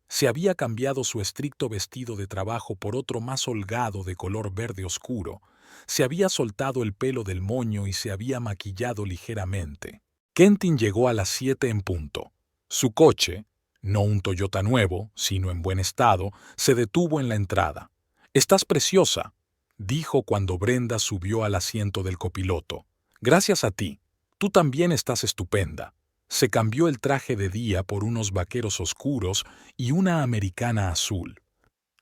Se había cambiado su estricto vestido de trabajo por otro más holgado de color verde oscuro, se había soltado el pelo del moño y se había maquillado ligeramente. Quentin llegó a las 7 en punto. Su coche, no un Toyota nuevo, sino en buen estado, se detuvo en la entrada. «Estás preciosa», dijo cuando Brenda subió al asiento del copiloto. «Gracias a ti. Tú también estás estupenda». Se cambió el traje de día por unos vaqueros oscuros y una americana azul.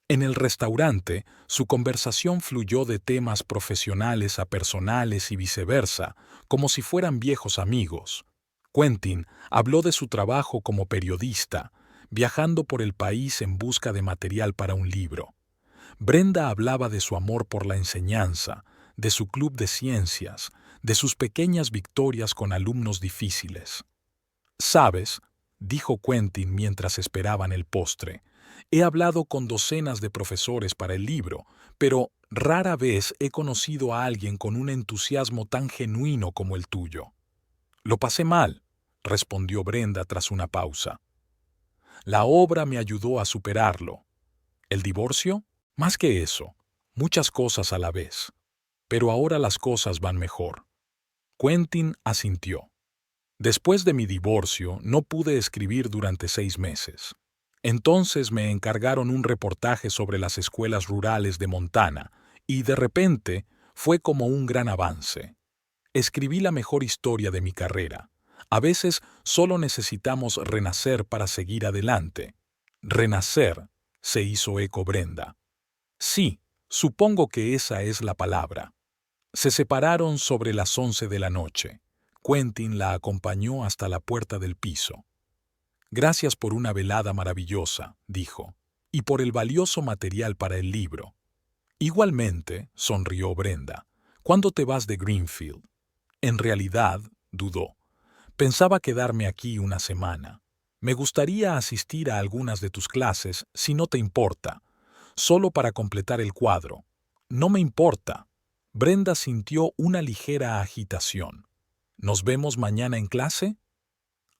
En el restaurante, su conversación fluyó de temas profesionales a personales y viceversa, como si fueran viejos amigos. Quentin habló de su trabajo como periodista, viajando por el país en busca de material para un libro. Brenda hablaba de su amor por la enseñanza, de su club de ciencias, de sus pequeñas victorias con alumnos difíciles. «Sabes», dijo Quentin mientras esperaban el postre, «he hablado con docenas de profesores para el libro, pero rara vez he conocido a alguien con un entusiasmo tan genuino como el tuyo». «Lo pasé mal», respondió Brenda tras una pausa. «La obra me ayudó a superarlo. ¿El divorcio? Más que eso, muchas cosas a la vez. Pero ahora las cosas van mejor». Quentin asintió. «Después de mi divorcio, no pude escribir durante 6 meses. Entonces me encargaron un reportaje sobre las escuelas rurales de Montana, y de repente fue como un gran avance. Escribí la mejor historia de mi carrera. A veces solo necesitamos renacer para seguir adelante». «Renacer», se hizo eco Brenda. «Sí, supongo que esa es la palabra». Se separaron sobre las 11 de la noche. Quentin la acompañó hasta la puerta del piso. «Gracias por una velada maravillosa», dijo, «y por el valioso material para el libro». «Igualmente», sonrió Brenda. «¿Cuándo te vas de Greenfield?» «En realidad», dudó, «pensaba quedarme aquí una semana. Me gustaría asistir a algunas de tus clases, si no te importa, solo para completar el cuadro». «No me importa». Brenda sintió una ligera agitación. «¿Nos vemos mañana en clase?»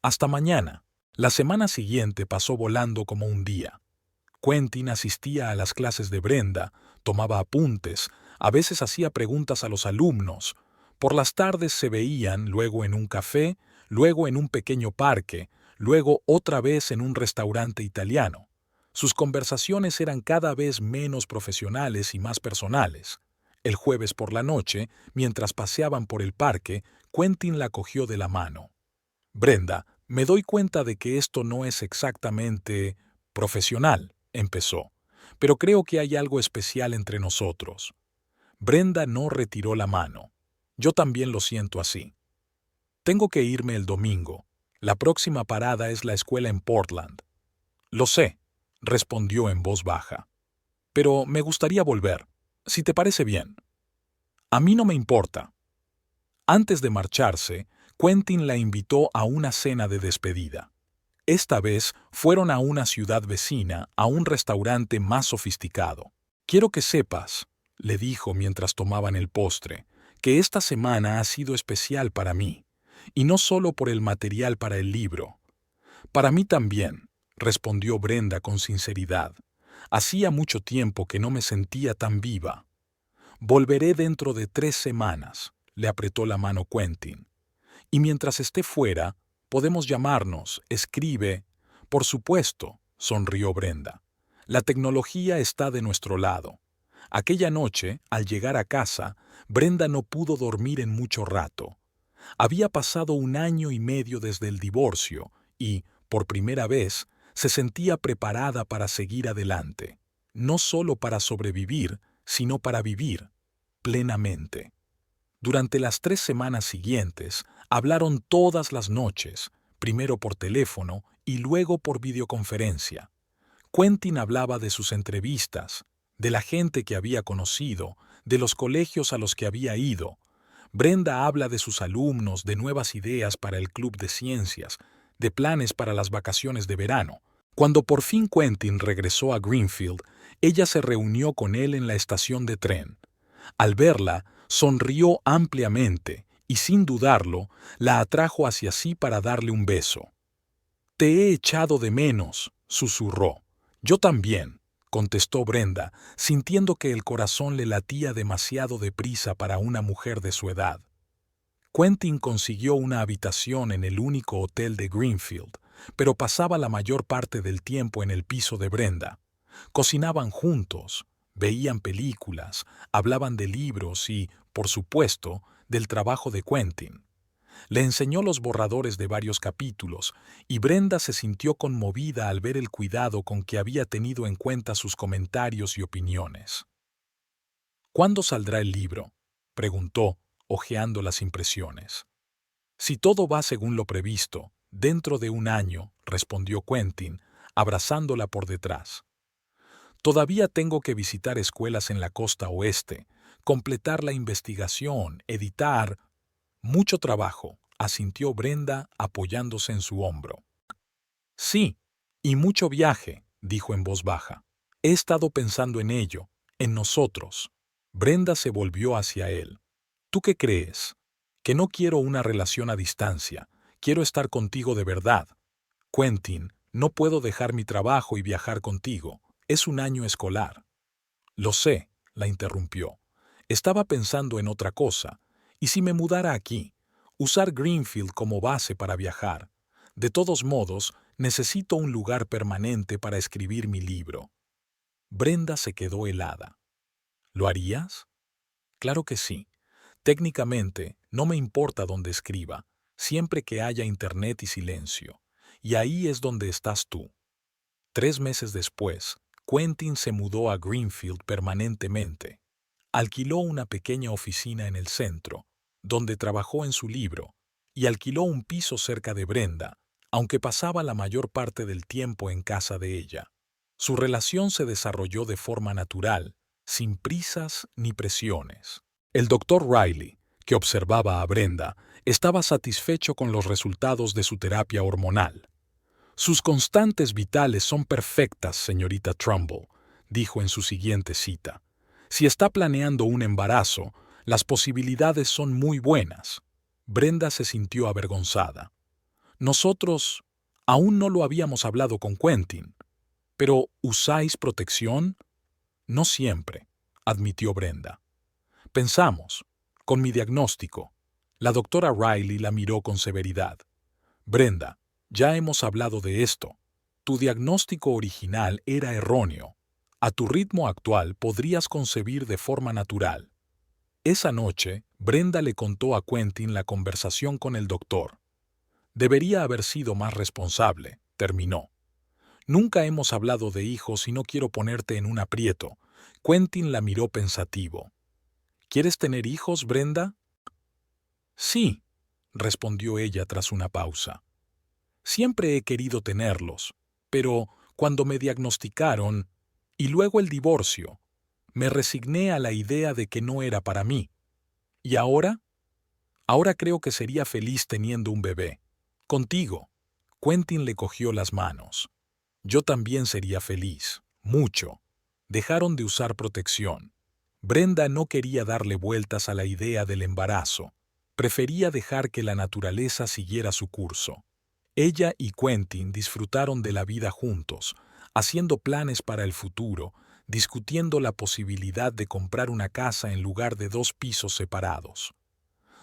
«Hasta mañana». La semana siguiente pasó volando como un día. Quentin asistía a las clases de Brenda, tomaba apuntes, a veces hacía preguntas a los alumnos. Por las tardes se veían, luego en un café, luego en un pequeño parque, luego otra vez en un restaurante italiano. Sus conversaciones eran cada vez menos profesionales y más personales. El jueves por la noche, mientras paseaban por el parque, Quentin la cogió de la mano. «Brenda, me doy cuenta de que esto no es exactamente profesional», empezó, «pero creo que hay algo especial entre nosotros». Brenda no retiró la mano. «Yo también lo siento así. Tengo que irme el domingo. La próxima parada es la escuela en Portland». «Lo sé», respondió en voz baja. Pero me gustaría volver, si te parece bien. A mí no me importa. Antes de marcharse, Quentin la invitó a una cena de despedida. Esta vez fueron a una ciudad vecina, a un restaurante más sofisticado. Quiero que sepas, le dijo mientras tomaban el postre, que esta semana ha sido especial para mí, y no solo por el material para el libro. Para mí también, respondió Brenda con sinceridad. Hacía mucho tiempo que no me sentía tan viva. Volveré dentro de 3 semanas, le apretó la mano Quentin. Y mientras esté fuera, podemos llamarnos, escribe. Por supuesto, sonrió Brenda. La tecnología está de nuestro lado. Aquella noche, al llegar a casa, Brenda no pudo dormir en mucho rato. Había pasado 1 año y medio desde el divorcio y, por primera vez, se sentía preparada para seguir adelante. No solo para sobrevivir, sino para vivir plenamente. Durante las 3 semanas siguientes, hablaron todas las noches, primero por teléfono y luego por videoconferencia. Quentin hablaba de sus entrevistas, de la gente que había conocido, de los colegios a los que había ido. Brenda habla de sus alumnos, de nuevas ideas para el club de ciencias, de planes para las vacaciones de verano. Cuando por fin Quentin regresó a Greenfield, ella se reunió con él en la estación de tren. Al verla, sonrió ampliamente y, sin dudarlo, la atrajo hacia sí para darle un beso. «Te he echado de menos», susurró. «Yo también», contestó Brenda, sintiendo que el corazón le latía demasiado deprisa para una mujer de su edad. Quentin consiguió una habitación en el único hotel de Greenfield, pero pasaba la mayor parte del tiempo en el piso de Brenda. Cocinaban juntos, veían películas, hablaban de libros y, por supuesto, del trabajo de Quentin. Le enseñó los borradores de varios capítulos, y Brenda se sintió conmovida al ver el cuidado con que había tenido en cuenta sus comentarios y opiniones. «¿Cuándo saldrá el libro?», preguntó, hojeando las impresiones. «Si todo va según lo previsto, dentro de 1 año», respondió Quentin, abrazándola por detrás. «Todavía tengo que visitar escuelas en la costa oeste, completar la investigación, editar...» «Mucho trabajo», asintió Brenda apoyándose en su hombro. «Sí, y mucho viaje», dijo en voz baja. «He estado pensando en ello, en nosotros». Brenda se volvió hacia él. «¿Tú qué crees? Que no quiero una relación a distancia. Quiero estar contigo de verdad. Quentin, no puedo dejar mi trabajo y viajar contigo. Es un año escolar». «Lo sé», la interrumpió. «Estaba pensando en otra cosa. ¿Y si me mudara aquí? Usar Greenfield como base para viajar. De todos modos, necesito un lugar permanente para escribir mi libro». Brenda se quedó helada. «¿Lo harías?». «Claro que sí. Técnicamente, no me importa dónde escriba, siempre que haya internet y silencio. Y ahí es donde estás tú». 3 meses después, Quentin se mudó a Greenfield permanentemente. Alquiló una pequeña oficina en el centro, donde trabajó en su libro, y alquiló un piso cerca de Brenda, aunque pasaba la mayor parte del tiempo en casa de ella. Su relación se desarrolló de forma natural, sin prisas ni presiones. El doctor Riley, que observaba a Brenda, estaba satisfecho con los resultados de su terapia hormonal. «Sus constantes vitales son perfectas, señorita Trumbull», dijo en su siguiente cita. «Si está planeando un embarazo, las posibilidades son muy buenas». Brenda se sintió avergonzada. «Nosotros aún no lo habíamos hablado con Quentin. ¿Pero usáis protección?». «No siempre», admitió Brenda. «Pensamos, con mi diagnóstico». La doctora Riley la miró con severidad. «Brenda, ya hemos hablado de esto. Tu diagnóstico original era erróneo. A tu ritmo actual podrías concebir de forma natural». Esa noche, Brenda le contó a Quentin la conversación con el doctor. «Debería haber sido más responsable», terminó. «Nunca hemos hablado de hijos y no quiero ponerte en un aprieto». Quentin la miró pensativo. «¿Quieres tener hijos, Brenda?». «Sí», respondió ella tras una pausa. «Siempre he querido tenerlos, pero cuando me diagnosticaron, y luego el divorcio, me resigné a la idea de que no era para mí. ¿Y ahora? Ahora creo que sería feliz teniendo un bebé. Contigo. Quentin le cogió las manos. Yo también sería feliz. Mucho. Dejaron de usar protección. Brenda no quería darle vueltas a la idea del embarazo. Prefería dejar que la naturaleza siguiera su curso. Ella y Quentin disfrutaron de la vida juntos, haciendo planes para el futuro, discutiendo la posibilidad de comprar una casa en lugar de 2 pisos separados.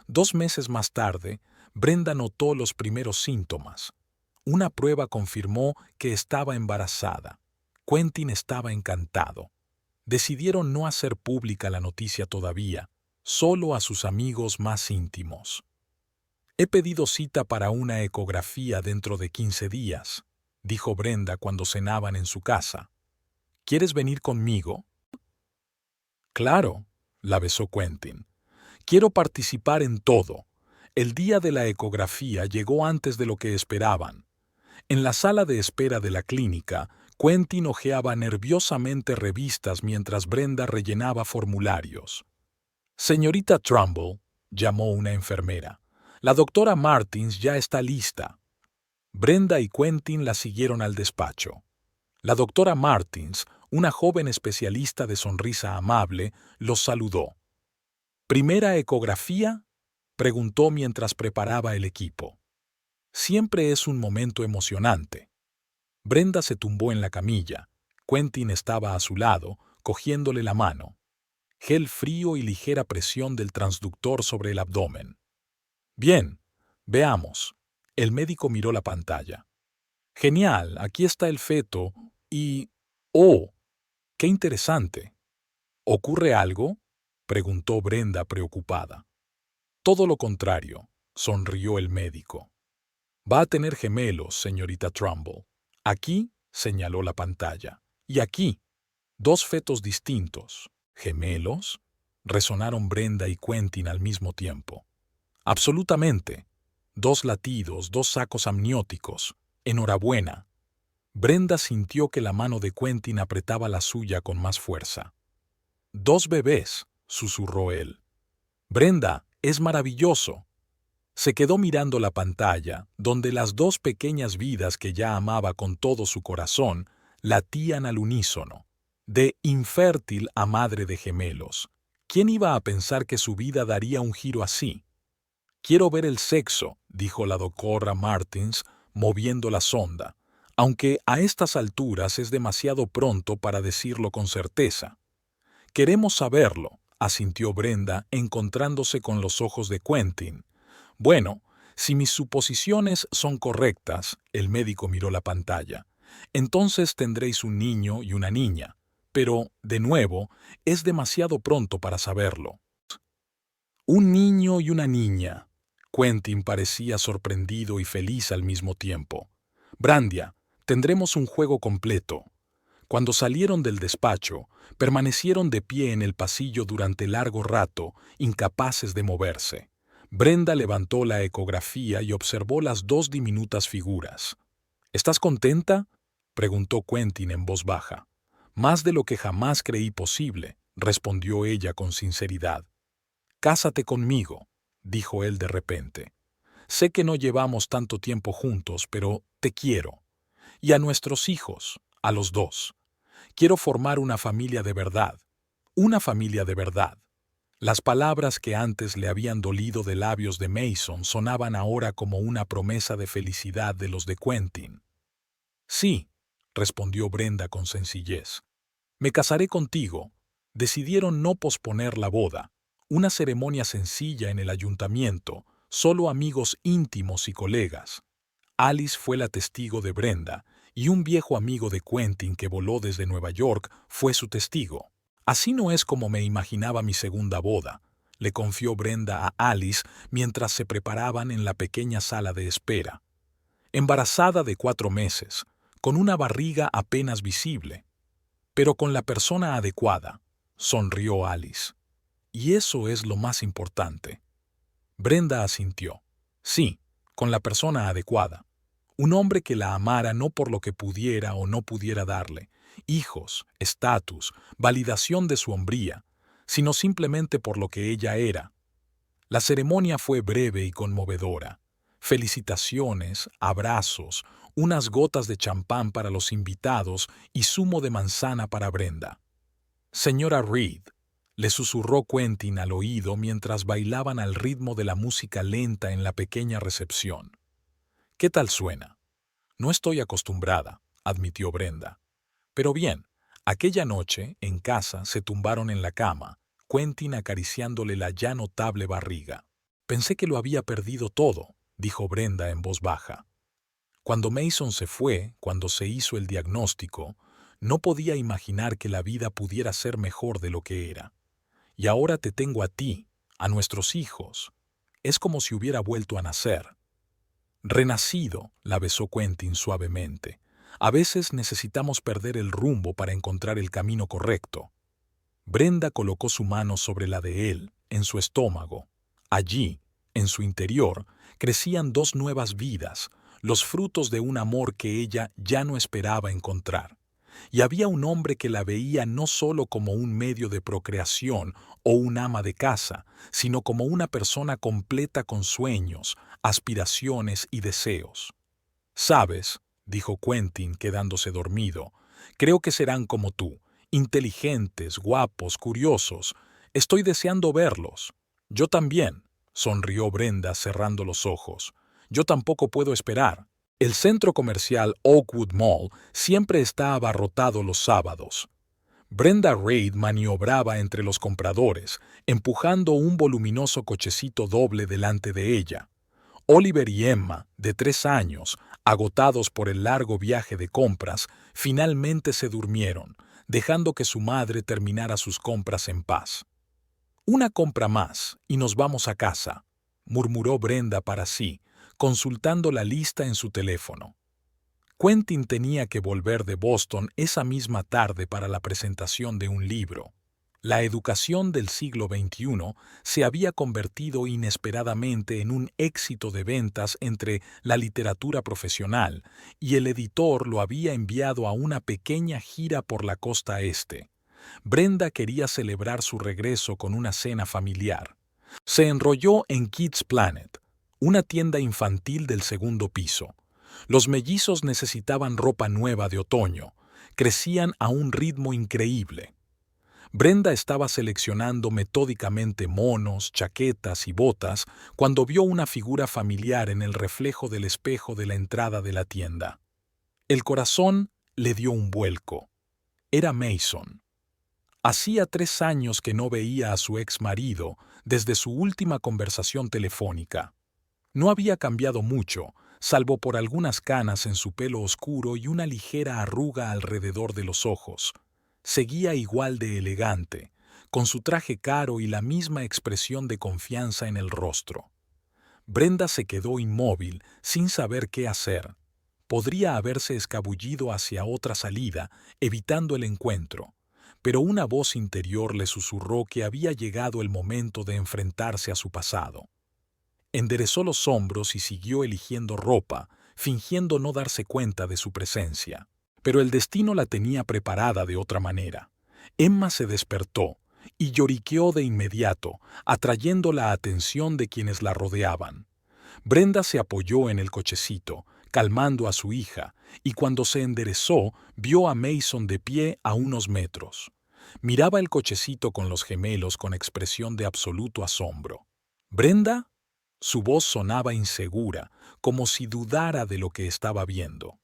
2 meses más tarde, Brenda notó los primeros síntomas. Una prueba confirmó que estaba embarazada. Quentin estaba encantado. Decidieron no hacer pública la noticia todavía, solo a sus amigos más íntimos. «He pedido cita para una ecografía dentro de 15 días», dijo Brenda cuando cenaban en su casa. «¿Quieres venir conmigo?» «Claro», la besó Quentin. «Quiero participar en todo». El día de la ecografía llegó antes de lo que esperaban. En la sala de espera de la clínica, Quentin hojeaba nerviosamente revistas mientras Brenda rellenaba formularios. «Señorita Trumbull», llamó una enfermera, «la doctora Martins ya está lista». Brenda y Quentin la siguieron al despacho. La doctora Martins, una joven especialista de sonrisa amable, los saludó. «¿Primera ecografía?», preguntó mientras preparaba el equipo. Siempre es un momento emocionante. Brenda se tumbó en la camilla. Quentin estaba a su lado, cogiéndole la mano. Gel frío y ligera presión del transductor sobre el abdomen. «Bien, veamos». El médico miró la pantalla. «Genial, aquí está el feto y... ¡Oh! ¡Qué interesante!» «¿Ocurre algo?», preguntó Brenda preocupada. «Todo lo contrario», sonrió el médico. «Va a tener gemelos, señorita Trumbull. Aquí», señaló la pantalla, «y aquí, 2 fetos distintos». «¿Gemelos?», resonaron Brenda y Quentin al mismo tiempo. «Absolutamente. 2 latidos, 2 sacos amnióticos. Enhorabuena». Brenda sintió que la mano de Quentin apretaba la suya con más fuerza. «2 bebés», susurró él. «Brenda, es maravilloso». Se quedó mirando la pantalla, donde las 2 pequeñas vidas que ya amaba con todo su corazón latían al unísono. De infértil a madre de gemelos. ¿Quién iba a pensar que su vida daría un giro así? «Quiero ver el sexo», dijo la doctora Martins, moviendo la sonda, aunque a estas alturas es demasiado pronto para decirlo con certeza. «Queremos saberlo», asintió Brenda, encontrándose con los ojos de Quentin. «Bueno, si mis suposiciones son correctas», el médico miró la pantalla, «entonces tendréis un niño y una niña. Pero, de nuevo, es demasiado pronto para saberlo». «Un niño y una niña». Quentin parecía sorprendido y feliz al mismo tiempo. «Brandia, tendremos un juego completo». Cuando salieron del despacho, permanecieron de pie en el pasillo durante largo rato, incapaces de moverse. Brenda levantó la ecografía y observó las 2 diminutas figuras. «¿Estás contenta?», preguntó Quentin en voz baja. «Más de lo que jamás creí posible», respondió ella con sinceridad. «Cásate conmigo», dijo él de repente. «Sé que no llevamos tanto tiempo juntos, pero te quiero. Y a nuestros hijos, a los 2. Quiero formar una familia de verdad. Una familia de verdad». Las palabras que antes le habían dolido de labios de Mason sonaban ahora como una promesa de felicidad de los de Quentin. «Sí», respondió Brenda con sencillez. «Me casaré contigo». Decidieron no posponer la boda. Una ceremonia sencilla en el ayuntamiento, solo amigos íntimos y colegas. Alice fue la testigo de Brenda, y un viejo amigo de Quentin que voló desde Nueva York fue su testigo. «Así no es como me imaginaba mi segunda boda», le confió Brenda a Alice mientras se preparaban en la pequeña sala de espera. «Embarazada de 4 meses, con una barriga apenas visible, pero con la persona adecuada», sonrió Alice. «Y eso es lo más importante». Brenda asintió. «Sí, con la persona adecuada. Un hombre que la amara no por lo que pudiera o no pudiera darle, hijos, estatus, validación de su hombría, sino simplemente por lo que ella era. La ceremonia fue breve y conmovedora. Felicitaciones, abrazos, unas gotas de champán para los invitados y zumo de manzana para Brenda. Señora Reed, le susurró Quentin al oído mientras bailaban al ritmo de la música lenta en la pequeña recepción. ¿Qué tal suena? No estoy acostumbrada, admitió Brenda. Pero bien, aquella noche, en casa, se tumbaron en la cama, Quentin acariciándole la ya notable barriga. Pensé que lo había perdido todo, dijo Brenda en voz baja. Cuando Mason se fue, cuando se hizo el diagnóstico, no podía imaginar que la vida pudiera ser mejor de lo que era. Y ahora te tengo a ti, a nuestros hijos. Es como si hubiera vuelto a nacer. Renacido, la besó Quentin suavemente. A veces necesitamos perder el rumbo para encontrar el camino correcto. Brenda colocó su mano sobre la de él, en su estómago. Allí, en su interior, crecían dos nuevas vidas, los frutos de un amor que ella ya no esperaba encontrar. Y había un hombre que la veía no solo como un medio de procreación o un ama de casa, sino como una persona completa con sueños, aspiraciones y deseos. «Sabes», dijo Quentin quedándose dormido, «creo que serán como tú, inteligentes, guapos, curiosos. Estoy deseando verlos». «Yo también», sonrió Brenda cerrando los ojos. «Yo tampoco puedo esperar». El centro comercial Oakwood Mall siempre está abarrotado los sábados. Brenda Reed maniobraba entre los compradores, empujando un voluminoso cochecito doble delante de ella. Oliver y Emma, de 3 años, agotados por el largo viaje de compras, finalmente se durmieron, dejando que su madre terminara sus compras en paz. «Una compra más, y nos vamos a casa», murmuró Brenda para sí, consultando la lista en su teléfono. Quentin tenía que volver de Boston esa misma tarde para la presentación de un libro. La educación del siglo XXI se había convertido inesperadamente en un éxito de ventas entre la literatura profesional, y el editor lo había enviado a una pequeña gira por la costa este. Brenda quería celebrar su regreso con una cena familiar. Se enrolló en Kids Planet, una tienda infantil del segundo piso. Los mellizos necesitaban ropa nueva de otoño. Crecían a un ritmo increíble. Brenda estaba seleccionando metódicamente monos, chaquetas y botas cuando vio una figura familiar en el reflejo del espejo de la entrada de la tienda. El corazón le dio un vuelco. Era Mason. Hacía 3 años que no veía a su ex marido desde su última conversación telefónica. No había cambiado mucho, salvo por algunas canas en su pelo oscuro y una ligera arruga alrededor de los ojos. Seguía igual de elegante, con su traje caro y la misma expresión de confianza en el rostro. Brenda se quedó inmóvil, sin saber qué hacer. Podría haberse escabullido hacia otra salida, evitando el encuentro, pero una voz interior le susurró que había llegado el momento de enfrentarse a su pasado. Enderezó los hombros y siguió eligiendo ropa, fingiendo no darse cuenta de su presencia. Pero el destino la tenía preparada de otra manera. Emma se despertó y lloriqueó de inmediato, atrayendo la atención de quienes la rodeaban. Brenda se apoyó en el cochecito, calmando a su hija, y cuando se enderezó, vio a Mason de pie a unos metros. Miraba el cochecito con los gemelos con expresión de absoluto asombro. «¿Brenda?». Su voz sonaba insegura, como si dudara de lo que estaba viendo.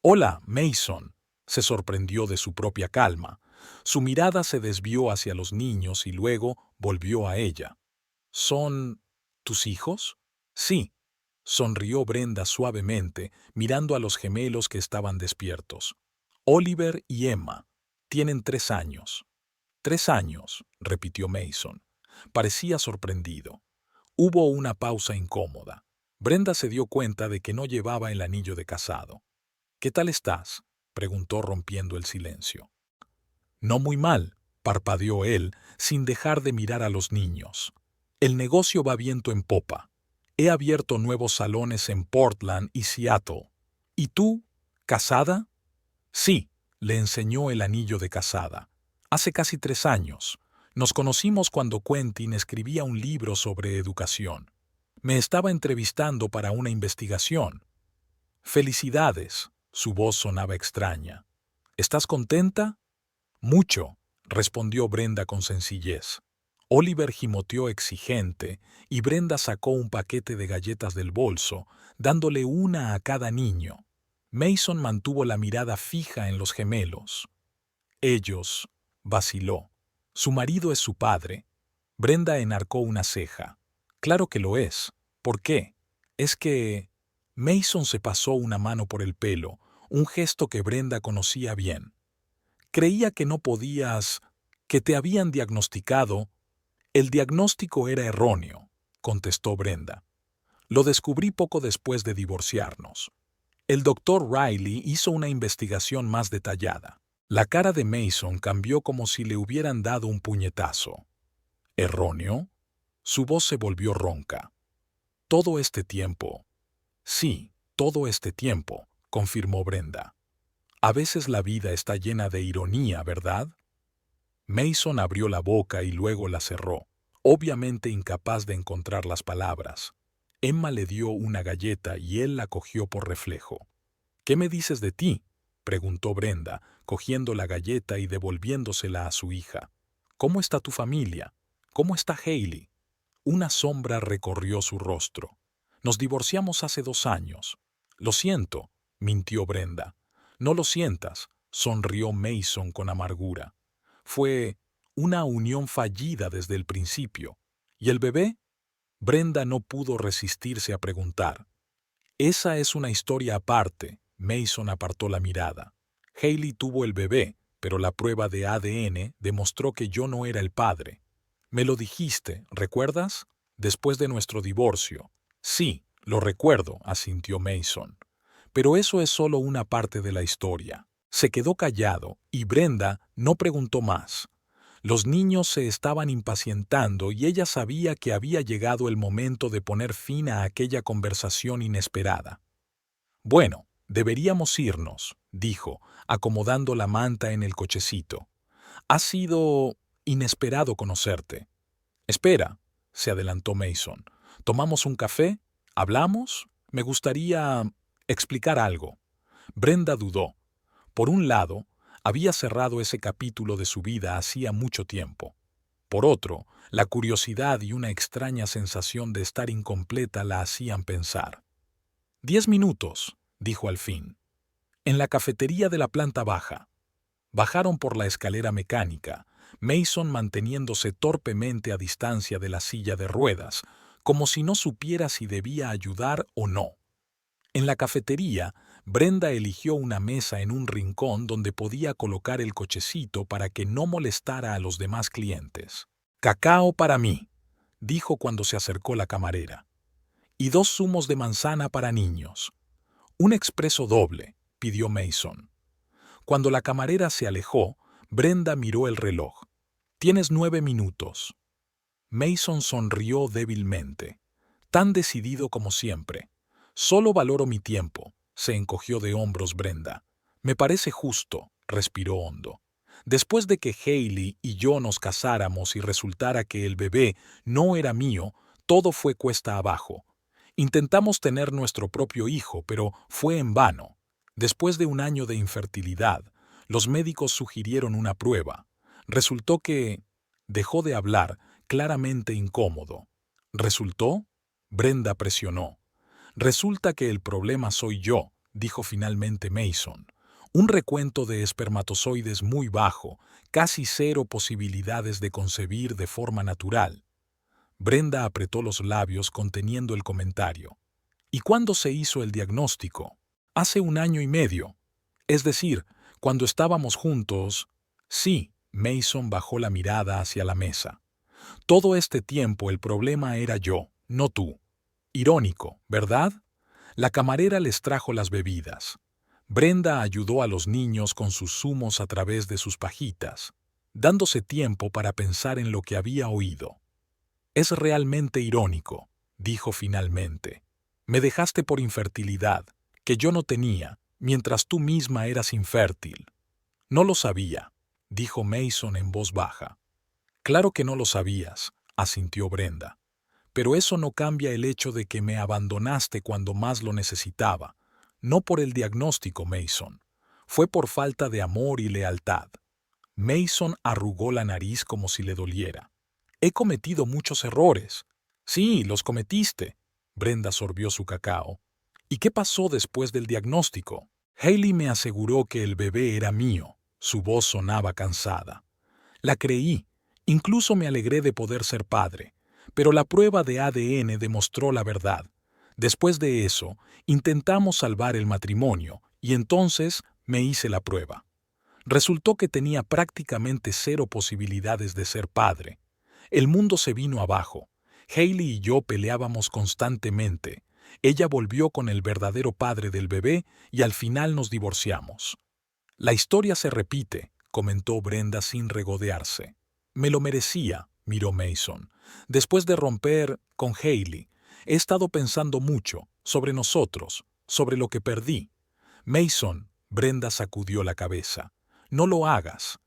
«Hola, Mason», se sorprendió de su propia calma. Su mirada se desvió hacia los niños y luego volvió a ella. «¿Son tus hijos?». «Sí», sonrió Brenda suavemente, mirando a los gemelos que estaban despiertos. «Oliver y Emma. Tienen 3 años». «3 años», repitió Mason. Parecía sorprendido. Hubo una pausa incómoda. Brenda se dio cuenta de que no llevaba el anillo de casado. «¿Qué tal estás?», preguntó rompiendo el silencio. «No muy mal», parpadeó él, sin dejar de mirar a los niños. «El negocio va viento en popa. He abierto nuevos salones en Portland y Seattle. ¿Y tú, casada? Sí, le enseñó el anillo de casada. Hace casi 3 años. Nos conocimos cuando Quentin escribía un libro sobre educación. Me estaba entrevistando para una investigación. Felicidades, su voz sonaba extraña. ¿Estás contenta? Mucho, respondió Brenda con sencillez. Oliver gimoteó exigente y Brenda sacó un paquete de galletas del bolso, dándole una a cada niño. Mason mantuvo la mirada fija en los gemelos. Ellos, vaciló. Su marido es su padre. Brenda enarcó una ceja. Claro que lo es. ¿Por qué? Es que... Mason se pasó una mano por el pelo, un gesto que Brenda conocía bien. Creía que no podías, que te habían diagnosticado. El diagnóstico era erróneo, contestó Brenda. Lo descubrí poco después de divorciarnos. El doctor Riley hizo una investigación más detallada. La cara de Mason cambió como si le hubieran dado un puñetazo. ¿Erróneo? Su voz se volvió ronca. Todo este tiempo. Sí, todo este tiempo, confirmó Brenda. A veces la vida está llena de ironía, ¿verdad? Mason abrió la boca y luego la cerró, obviamente incapaz de encontrar las palabras. Emma le dio una galleta y él la cogió por reflejo. ¿Qué me dices de ti?, preguntó Brenda, cogiendo la galleta y devolviéndosela a su hija. ¿Cómo está tu familia? ¿Cómo está Hailey? Una sombra recorrió su rostro. Nos divorciamos hace 2 años. Lo siento, mintió Brenda. No lo sientas, sonrió Mason con amargura. Fue una unión fallida desde el principio. ¿Y el bebé? Brenda no pudo resistirse a preguntar. Esa es una historia aparte. Mason apartó la mirada. Hailey tuvo el bebé, pero la prueba de ADN demostró que yo no era el padre. Me lo dijiste, ¿recuerdas? Después de nuestro divorcio. Sí, lo recuerdo, asintió Mason. Pero eso es solo una parte de la historia. Se quedó callado y Brenda no preguntó más. Los niños se estaban impacientando y ella sabía que había llegado el momento de poner fin a aquella conversación inesperada. Bueno, deberíamos irnos, dijo, acomodando la manta en el cochecito. Ha sido inesperado conocerte. Espera, se adelantó Mason. ¿Tomamos un café? ¿Hablamos? Me gustaría explicar algo. Brenda dudó. Por un lado, había cerrado ese capítulo de su vida hacía mucho tiempo. Por otro, la curiosidad y una extraña sensación de estar incompleta la hacían pensar. 10 minutos, dijo al fin. En la cafetería de la planta baja. Bajaron por la escalera mecánica, Mason manteniéndose torpemente a distancia de la silla de ruedas, como si no supiera si debía ayudar o no. En la cafetería, Brenda eligió una mesa en un rincón donde podía colocar el cochecito para que no molestara a los demás clientes. «Cacao para mí», dijo cuando se acercó la camarera. «Y 2 zumos de manzana para niños». «Un expreso doble», pidió Mason. Cuando la camarera se alejó, Brenda miró el reloj. «Tienes 9 minutos». Mason sonrió débilmente. Tan decidido como siempre. «Solo valoro mi tiempo», se encogió de hombros Brenda. «Me parece justo», respiró hondo. «Después de que Hailey y yo nos casáramos y resultara que el bebé no era mío, todo fue cuesta abajo. Intentamos tener nuestro propio hijo, pero fue en vano. Después de 1 año de infertilidad, los médicos sugirieron una prueba. Resultó que...» Dejó de hablar, claramente incómodo. «¿Resultó?» Brenda presionó. «Resulta que el problema soy yo», dijo finalmente Mason. «Un recuento de espermatozoides muy bajo, casi 0 posibilidades de concebir de forma natural». Brenda apretó los labios conteniendo el comentario. «¿Y cuándo se hizo el diagnóstico?» «Hace 1 año y medio. Es decir, cuando estábamos juntos...» «Sí», Mason bajó la mirada hacia la mesa. «Todo este tiempo el problema era yo, no tú. Irónico, ¿verdad?» La camarera les trajo las bebidas. Brenda ayudó a los niños con sus zumos a través de sus pajitas, dándose tiempo para pensar en lo que había oído. «Es realmente irónico», dijo finalmente. «Me dejaste por infertilidad. que yo no tenía, mientras tú misma eras infértil. No lo sabía, dijo Mason en voz baja. Claro que no lo sabías, asintió Brenda. Pero eso no cambia el hecho de que me abandonaste cuando más lo necesitaba. No por el diagnóstico, Mason. Fue por falta de amor y lealtad. Mason arrugó la nariz como si le doliera. He cometido muchos errores. Sí, los cometiste. Brenda sorbió su cacao. ¿Y qué pasó después del diagnóstico? Hailey me aseguró que el bebé era mío. Su voz sonaba cansada. La creí. Incluso me alegré de poder ser padre. Pero la prueba de ADN demostró la verdad. Después de eso, intentamos salvar el matrimonio y entonces me hice la prueba. Resultó que tenía prácticamente 0 posibilidades de ser padre. El mundo se vino abajo. Hailey y yo peleábamos constantemente. Ella volvió con el verdadero padre del bebé y al final nos divorciamos. La historia se repite, comentó Brenda sin regodearse. Me lo merecía, miró Mason. Después de romper con Hailey, he estado pensando mucho sobre nosotros, sobre lo que perdí. Mason, Brenda sacudió la cabeza. No lo hagas.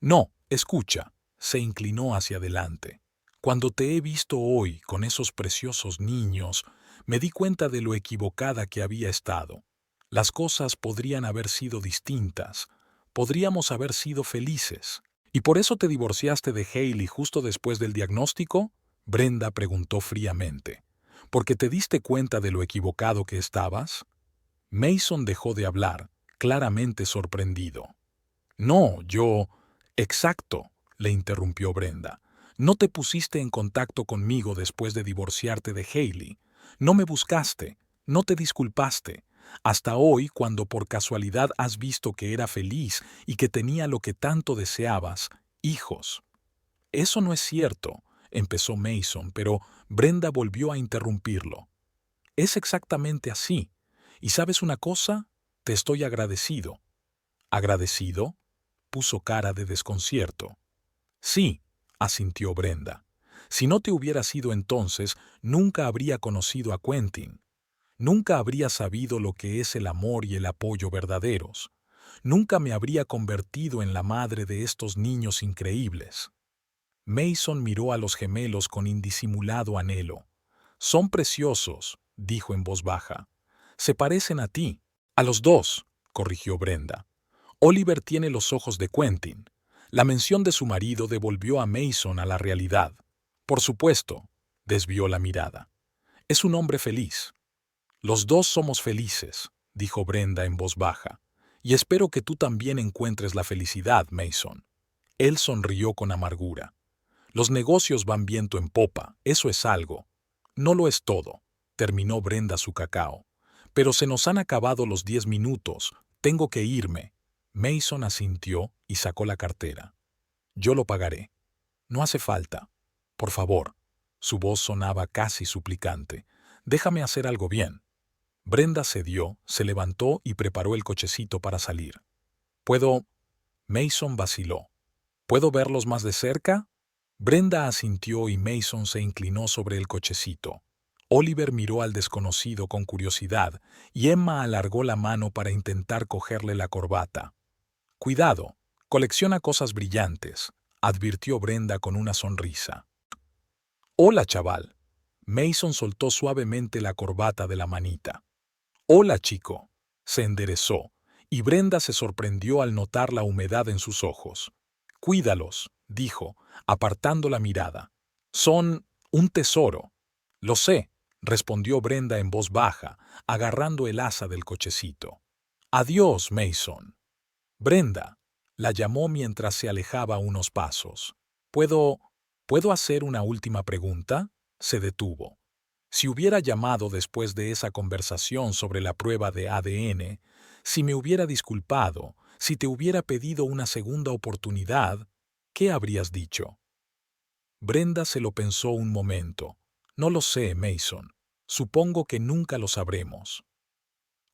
No, escucha. Se inclinó hacia adelante. Cuando te he visto hoy con esos preciosos niños, me di cuenta de lo equivocada que había estado. Las cosas podrían haber sido distintas. Podríamos haber sido felices. ¿Y por eso te divorciaste de Hailey justo después del diagnóstico? Brenda preguntó fríamente. ¿Porque te diste cuenta de lo equivocado que estabas? Mason dejó de hablar, claramente sorprendido. No, yo... Exacto, le interrumpió Brenda. No te pusiste en contacto conmigo después de divorciarte de Hailey. No me buscaste, no te disculpaste. Hasta hoy, cuando por casualidad has visto que era feliz y que tenía lo que tanto deseabas, hijos. Eso no es cierto, empezó Mason, pero Brenda volvió a interrumpirlo. Es exactamente así. ¿Y sabes una cosa? Te estoy agradecido. ¿Agradecido? Puso cara de desconcierto. Sí, asintió Brenda. Si no te hubieras ido entonces, nunca habría conocido a Quentin. Nunca habría sabido lo que es el amor y el apoyo verdaderos. Nunca me habría convertido en la madre de estos niños increíbles. Mason miró a los gemelos con indisimulado anhelo. Son preciosos, dijo en voz baja. Se parecen a ti. A los dos, corrigió Brenda. Oliver tiene los ojos de Quentin. La mención de su marido devolvió a Mason a la realidad. Por supuesto, desvió la mirada. Es un hombre feliz. Los dos somos felices, dijo Brenda en voz baja. Y espero que tú también encuentres la felicidad, Mason. Él sonrió con amargura. Los negocios van viento en popa, eso es algo. No lo es todo, terminó Brenda su cacao. Pero se nos han acabado los 10 minutos. Tengo que irme. Mason asintió y sacó la cartera. Yo lo pagaré. No hace falta. Por favor. Su voz sonaba casi suplicante. Déjame hacer algo bien. Brenda cedió, se levantó y preparó el cochecito para salir. ¿Puedo? Mason vaciló. ¿Puedo verlos más de cerca? Brenda asintió y Mason se inclinó sobre el cochecito. Oliver miró al desconocido con curiosidad y Emma alargó la mano para intentar cogerle la corbata. Cuidado, colecciona cosas brillantes, advirtió Brenda con una sonrisa. Hola, chaval. Mason soltó suavemente la corbata de la manita. Hola, chico. Se enderezó, y Brenda se sorprendió al notar la humedad en sus ojos. Cuídalos, dijo, apartando la mirada. Son un tesoro. Lo sé, respondió Brenda en voz baja, agarrando el asa del cochecito. Adiós, Mason. Brenda, la llamó mientras se alejaba unos pasos. ¿Puedo hacer una última pregunta? Se detuvo. Si hubiera llamado después de esa conversación sobre la prueba de ADN, si me hubiera disculpado, si te hubiera pedido una segunda oportunidad, ¿qué habrías dicho? Brenda se lo pensó un momento. No lo sé, Mason. Supongo que nunca lo sabremos.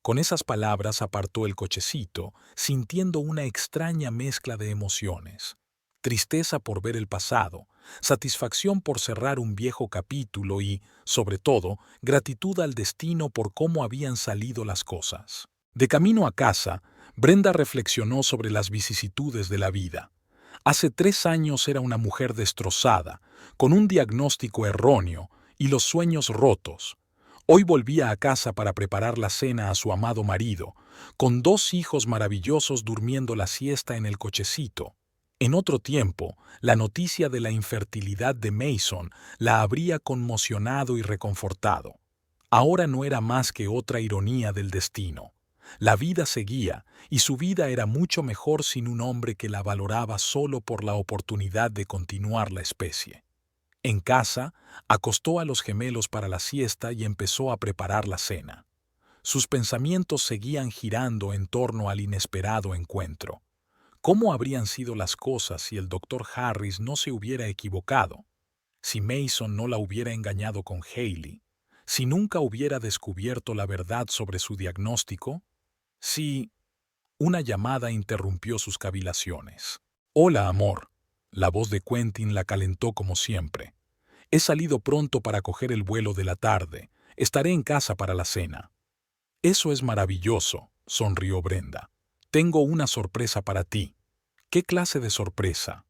Con esas palabras apartó el cochecito, sintiendo una extraña mezcla de emociones. tristeza por ver el pasado, satisfacción por cerrar un viejo capítulo y, sobre todo, gratitud al destino por cómo habían salido las cosas. De camino a casa, Brenda reflexionó sobre las vicisitudes de la vida. Hace 3 años era una mujer destrozada, con un diagnóstico erróneo y los sueños rotos. Hoy volvía a casa para preparar la cena a su amado marido, con 2 hijos maravillosos durmiendo la siesta en el cochecito. En otro tiempo, la noticia de la infertilidad de Mason la habría conmocionado y reconfortado. Ahora no era más que otra ironía del destino. La vida seguía, y su vida era mucho mejor sin un hombre que la valoraba solo por la oportunidad de continuar la especie. En casa, acostó a los gemelos para la siesta y empezó a preparar la cena. Sus pensamientos seguían girando en torno al inesperado encuentro. ¿Cómo habrían sido las cosas si el doctor Harris no se hubiera equivocado? Si Mason no la hubiera engañado con Hailey? ¿Si nunca hubiera descubierto la verdad sobre su diagnóstico? Si... Una llamada interrumpió sus cavilaciones. «Hola, amor». La voz de Quentin la calentó como siempre. «He salido pronto para coger el vuelo de la tarde. Estaré en casa para la cena». «Eso es maravilloso», sonrió Brenda. «Tengo una sorpresa para ti». «¿Qué clase de sorpresa?»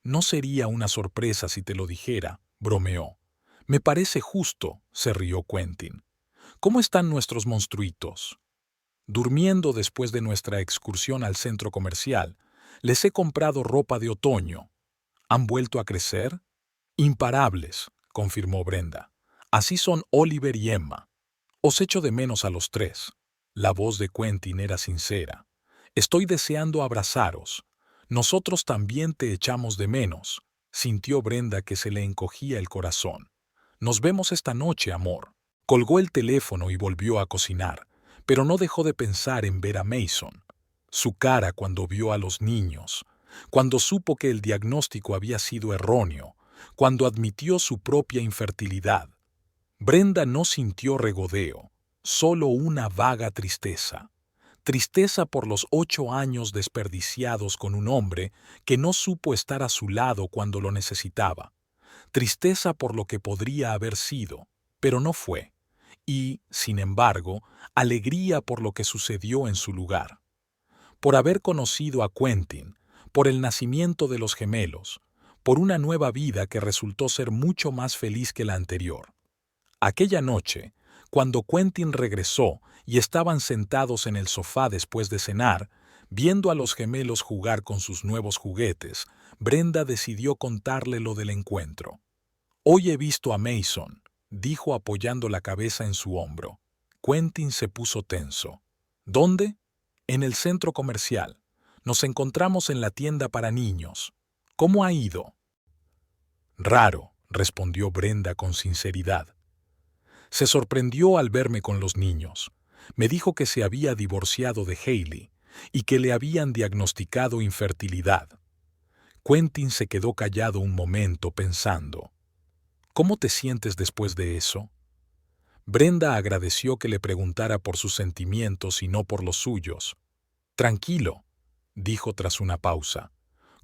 «No sería una sorpresa si te lo dijera», bromeó. «Me parece justo», se rió Quentin. «¿Cómo están nuestros monstruitos?» «Durmiendo después de nuestra excursión al centro comercial. Les he comprado ropa de otoño». «¿Han vuelto a crecer?» «Imparables», confirmó Brenda. «Así son Oliver y Emma. Os echo de menos a los 3». La voz de Quentin era sincera. «Estoy deseando abrazaros. Nosotros también te echamos de menos», sintió Brenda que se le encogía el corazón. «Nos vemos esta noche, amor». Colgó el teléfono y volvió a cocinar, pero no dejó de pensar en ver a Mason. Su cara cuando vio a los niños, cuando supo que el diagnóstico había sido erróneo, cuando admitió su propia infertilidad. Brenda no sintió regodeo, solo una vaga tristeza. Tristeza por los 8 años desperdiciados con un hombre que no supo estar a su lado cuando lo necesitaba. Tristeza por lo que podría haber sido, pero no fue. Y, sin embargo, alegría por lo que sucedió en su lugar. Por haber conocido a Quentin, por el nacimiento de los gemelos, por una nueva vida que resultó ser mucho más feliz que la anterior. Aquella noche, cuando Quentin regresó y estaban sentados en el sofá después de cenar, viendo a los gemelos jugar con sus nuevos juguetes, Brenda decidió contarle lo del encuentro. «Hoy he visto a Mason», dijo apoyando la cabeza en su hombro. Quentin se puso tenso. «¿Dónde?» «En el centro comercial. Nos encontramos en la tienda para niños. ¿Cómo ha ido?» «Raro», respondió Brenda con sinceridad. «Se sorprendió al verme con los niños. Me dijo que se había divorciado de Hailey y que le habían diagnosticado infertilidad». Quentin se quedó callado un momento pensando. «¿Cómo te sientes después de eso?» Brenda agradeció que le preguntara por sus sentimientos y no por los suyos. «Tranquilo», dijo tras una pausa,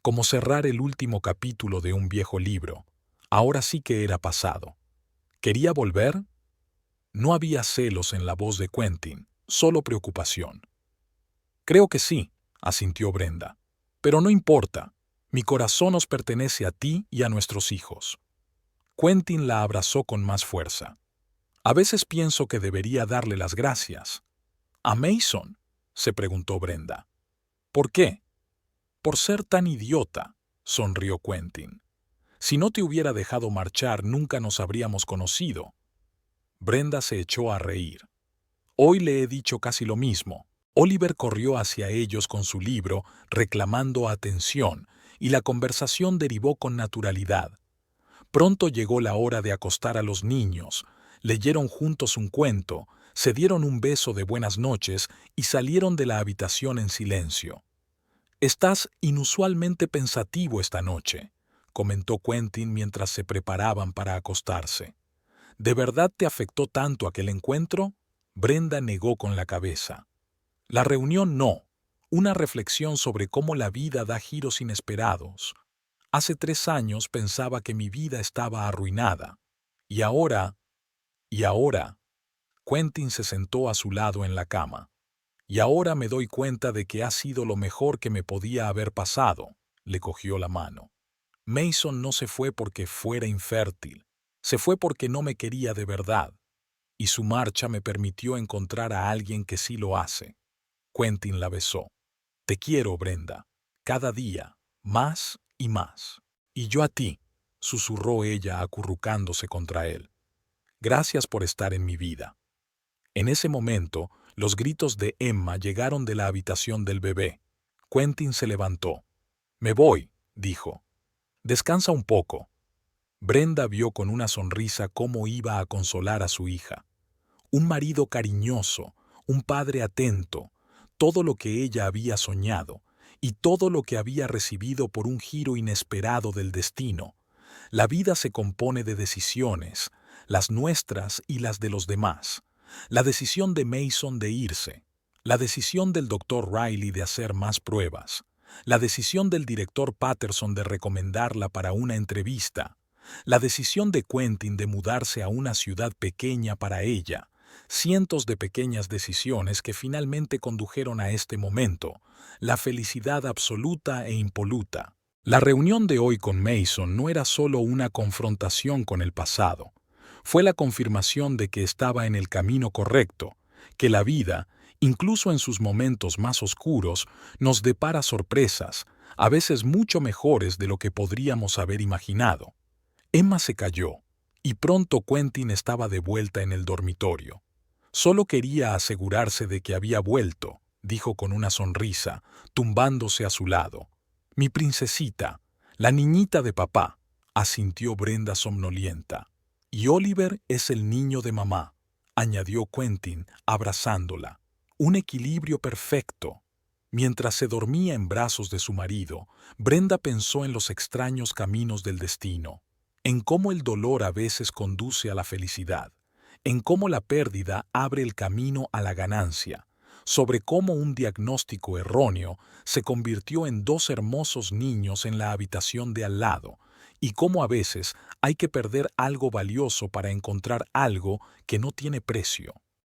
como cerrar el último capítulo de un viejo libro. Ahora sí que era pasado. ¿Quería volver? No había celos en la voz de Quentin, solo preocupación. «Creo que sí», asintió Brenda. «Pero no importa. Mi corazón os pertenece a ti y a nuestros hijos». Quentin la abrazó con más fuerza. «A veces pienso que debería darle las gracias». «¿A Mason?», se preguntó Brenda. «¿Por qué?» «Por ser tan idiota», sonrió Quentin. «Si no te hubiera dejado marchar, nunca nos habríamos conocido». Brenda se echó a reír. «Hoy le he dicho casi lo mismo». Oliver corrió hacia ellos con su libro, reclamando atención, y la conversación derivó con naturalidad. Pronto llegó la hora de acostar a los niños, leyeron juntos un cuento, se dieron un beso de buenas noches y salieron de la habitación en silencio. «Estás inusualmente pensativo esta noche», comentó Quentin mientras se preparaban para acostarse. «¿De verdad te afectó tanto aquel encuentro?» Brenda negó con la cabeza. «La reunión no, una reflexión sobre cómo la vida da giros inesperados». Hace 3 años pensaba que mi vida estaba arruinada. Y ahora, Quentin se sentó a su lado en la cama. Y ahora me doy cuenta de que ha sido lo mejor que me podía haber pasado. Le cogió la mano. Mason no se fue porque fuera infértil. Se fue porque no me quería de verdad. Y su marcha me permitió encontrar a alguien que sí lo hace. Quentin la besó. Te quiero, Brenda. Cada día, más y más. Y yo a ti, susurró ella acurrucándose contra él. Gracias por estar en mi vida. En ese momento, los gritos de Emma llegaron de la habitación del bebé. Quentin se levantó. Me voy, dijo. Descansa un poco. Brenda vio con una sonrisa cómo iba a consolar a su hija. Un marido cariñoso, un padre atento, todo lo que ella había soñado y todo lo que había recibido por un giro inesperado del destino. La vida se compone de decisiones, las nuestras y las de los demás. La decisión de Mason de irse, la decisión del doctor Riley de hacer más pruebas, la decisión del director Patterson de recomendarla para una entrevista, la decisión de Quentin de mudarse a una ciudad pequeña para ella, cientos de pequeñas decisiones que finalmente condujeron a este momento, la felicidad absoluta e impoluta. La reunión de hoy con Mason no era solo una confrontación con el pasado. Fue la confirmación de que estaba en el camino correcto, que la vida, incluso en sus momentos más oscuros, nos depara sorpresas, a veces mucho mejores de lo que podríamos haber imaginado. Emma se calló, y pronto Quentin estaba de vuelta en el dormitorio. Solo quería asegurarse de que había vuelto, dijo con una sonrisa, tumbándose a su lado. Mi princesita, la niñita de papá, asintió Brenda somnolienta. Y Oliver es el niño de mamá, añadió Quentin, abrazándola. Un equilibrio perfecto. Mientras se dormía en brazos de su marido, Brenda pensó en los extraños caminos del destino, en cómo el dolor a veces conduce a la felicidad, en cómo la pérdida abre el camino a la ganancia, sobre cómo un diagnóstico erróneo se convirtió en 2 hermosos niños en la habitación de al lado, y cómo a veces hay que perder algo valioso para encontrar algo que no tiene precio.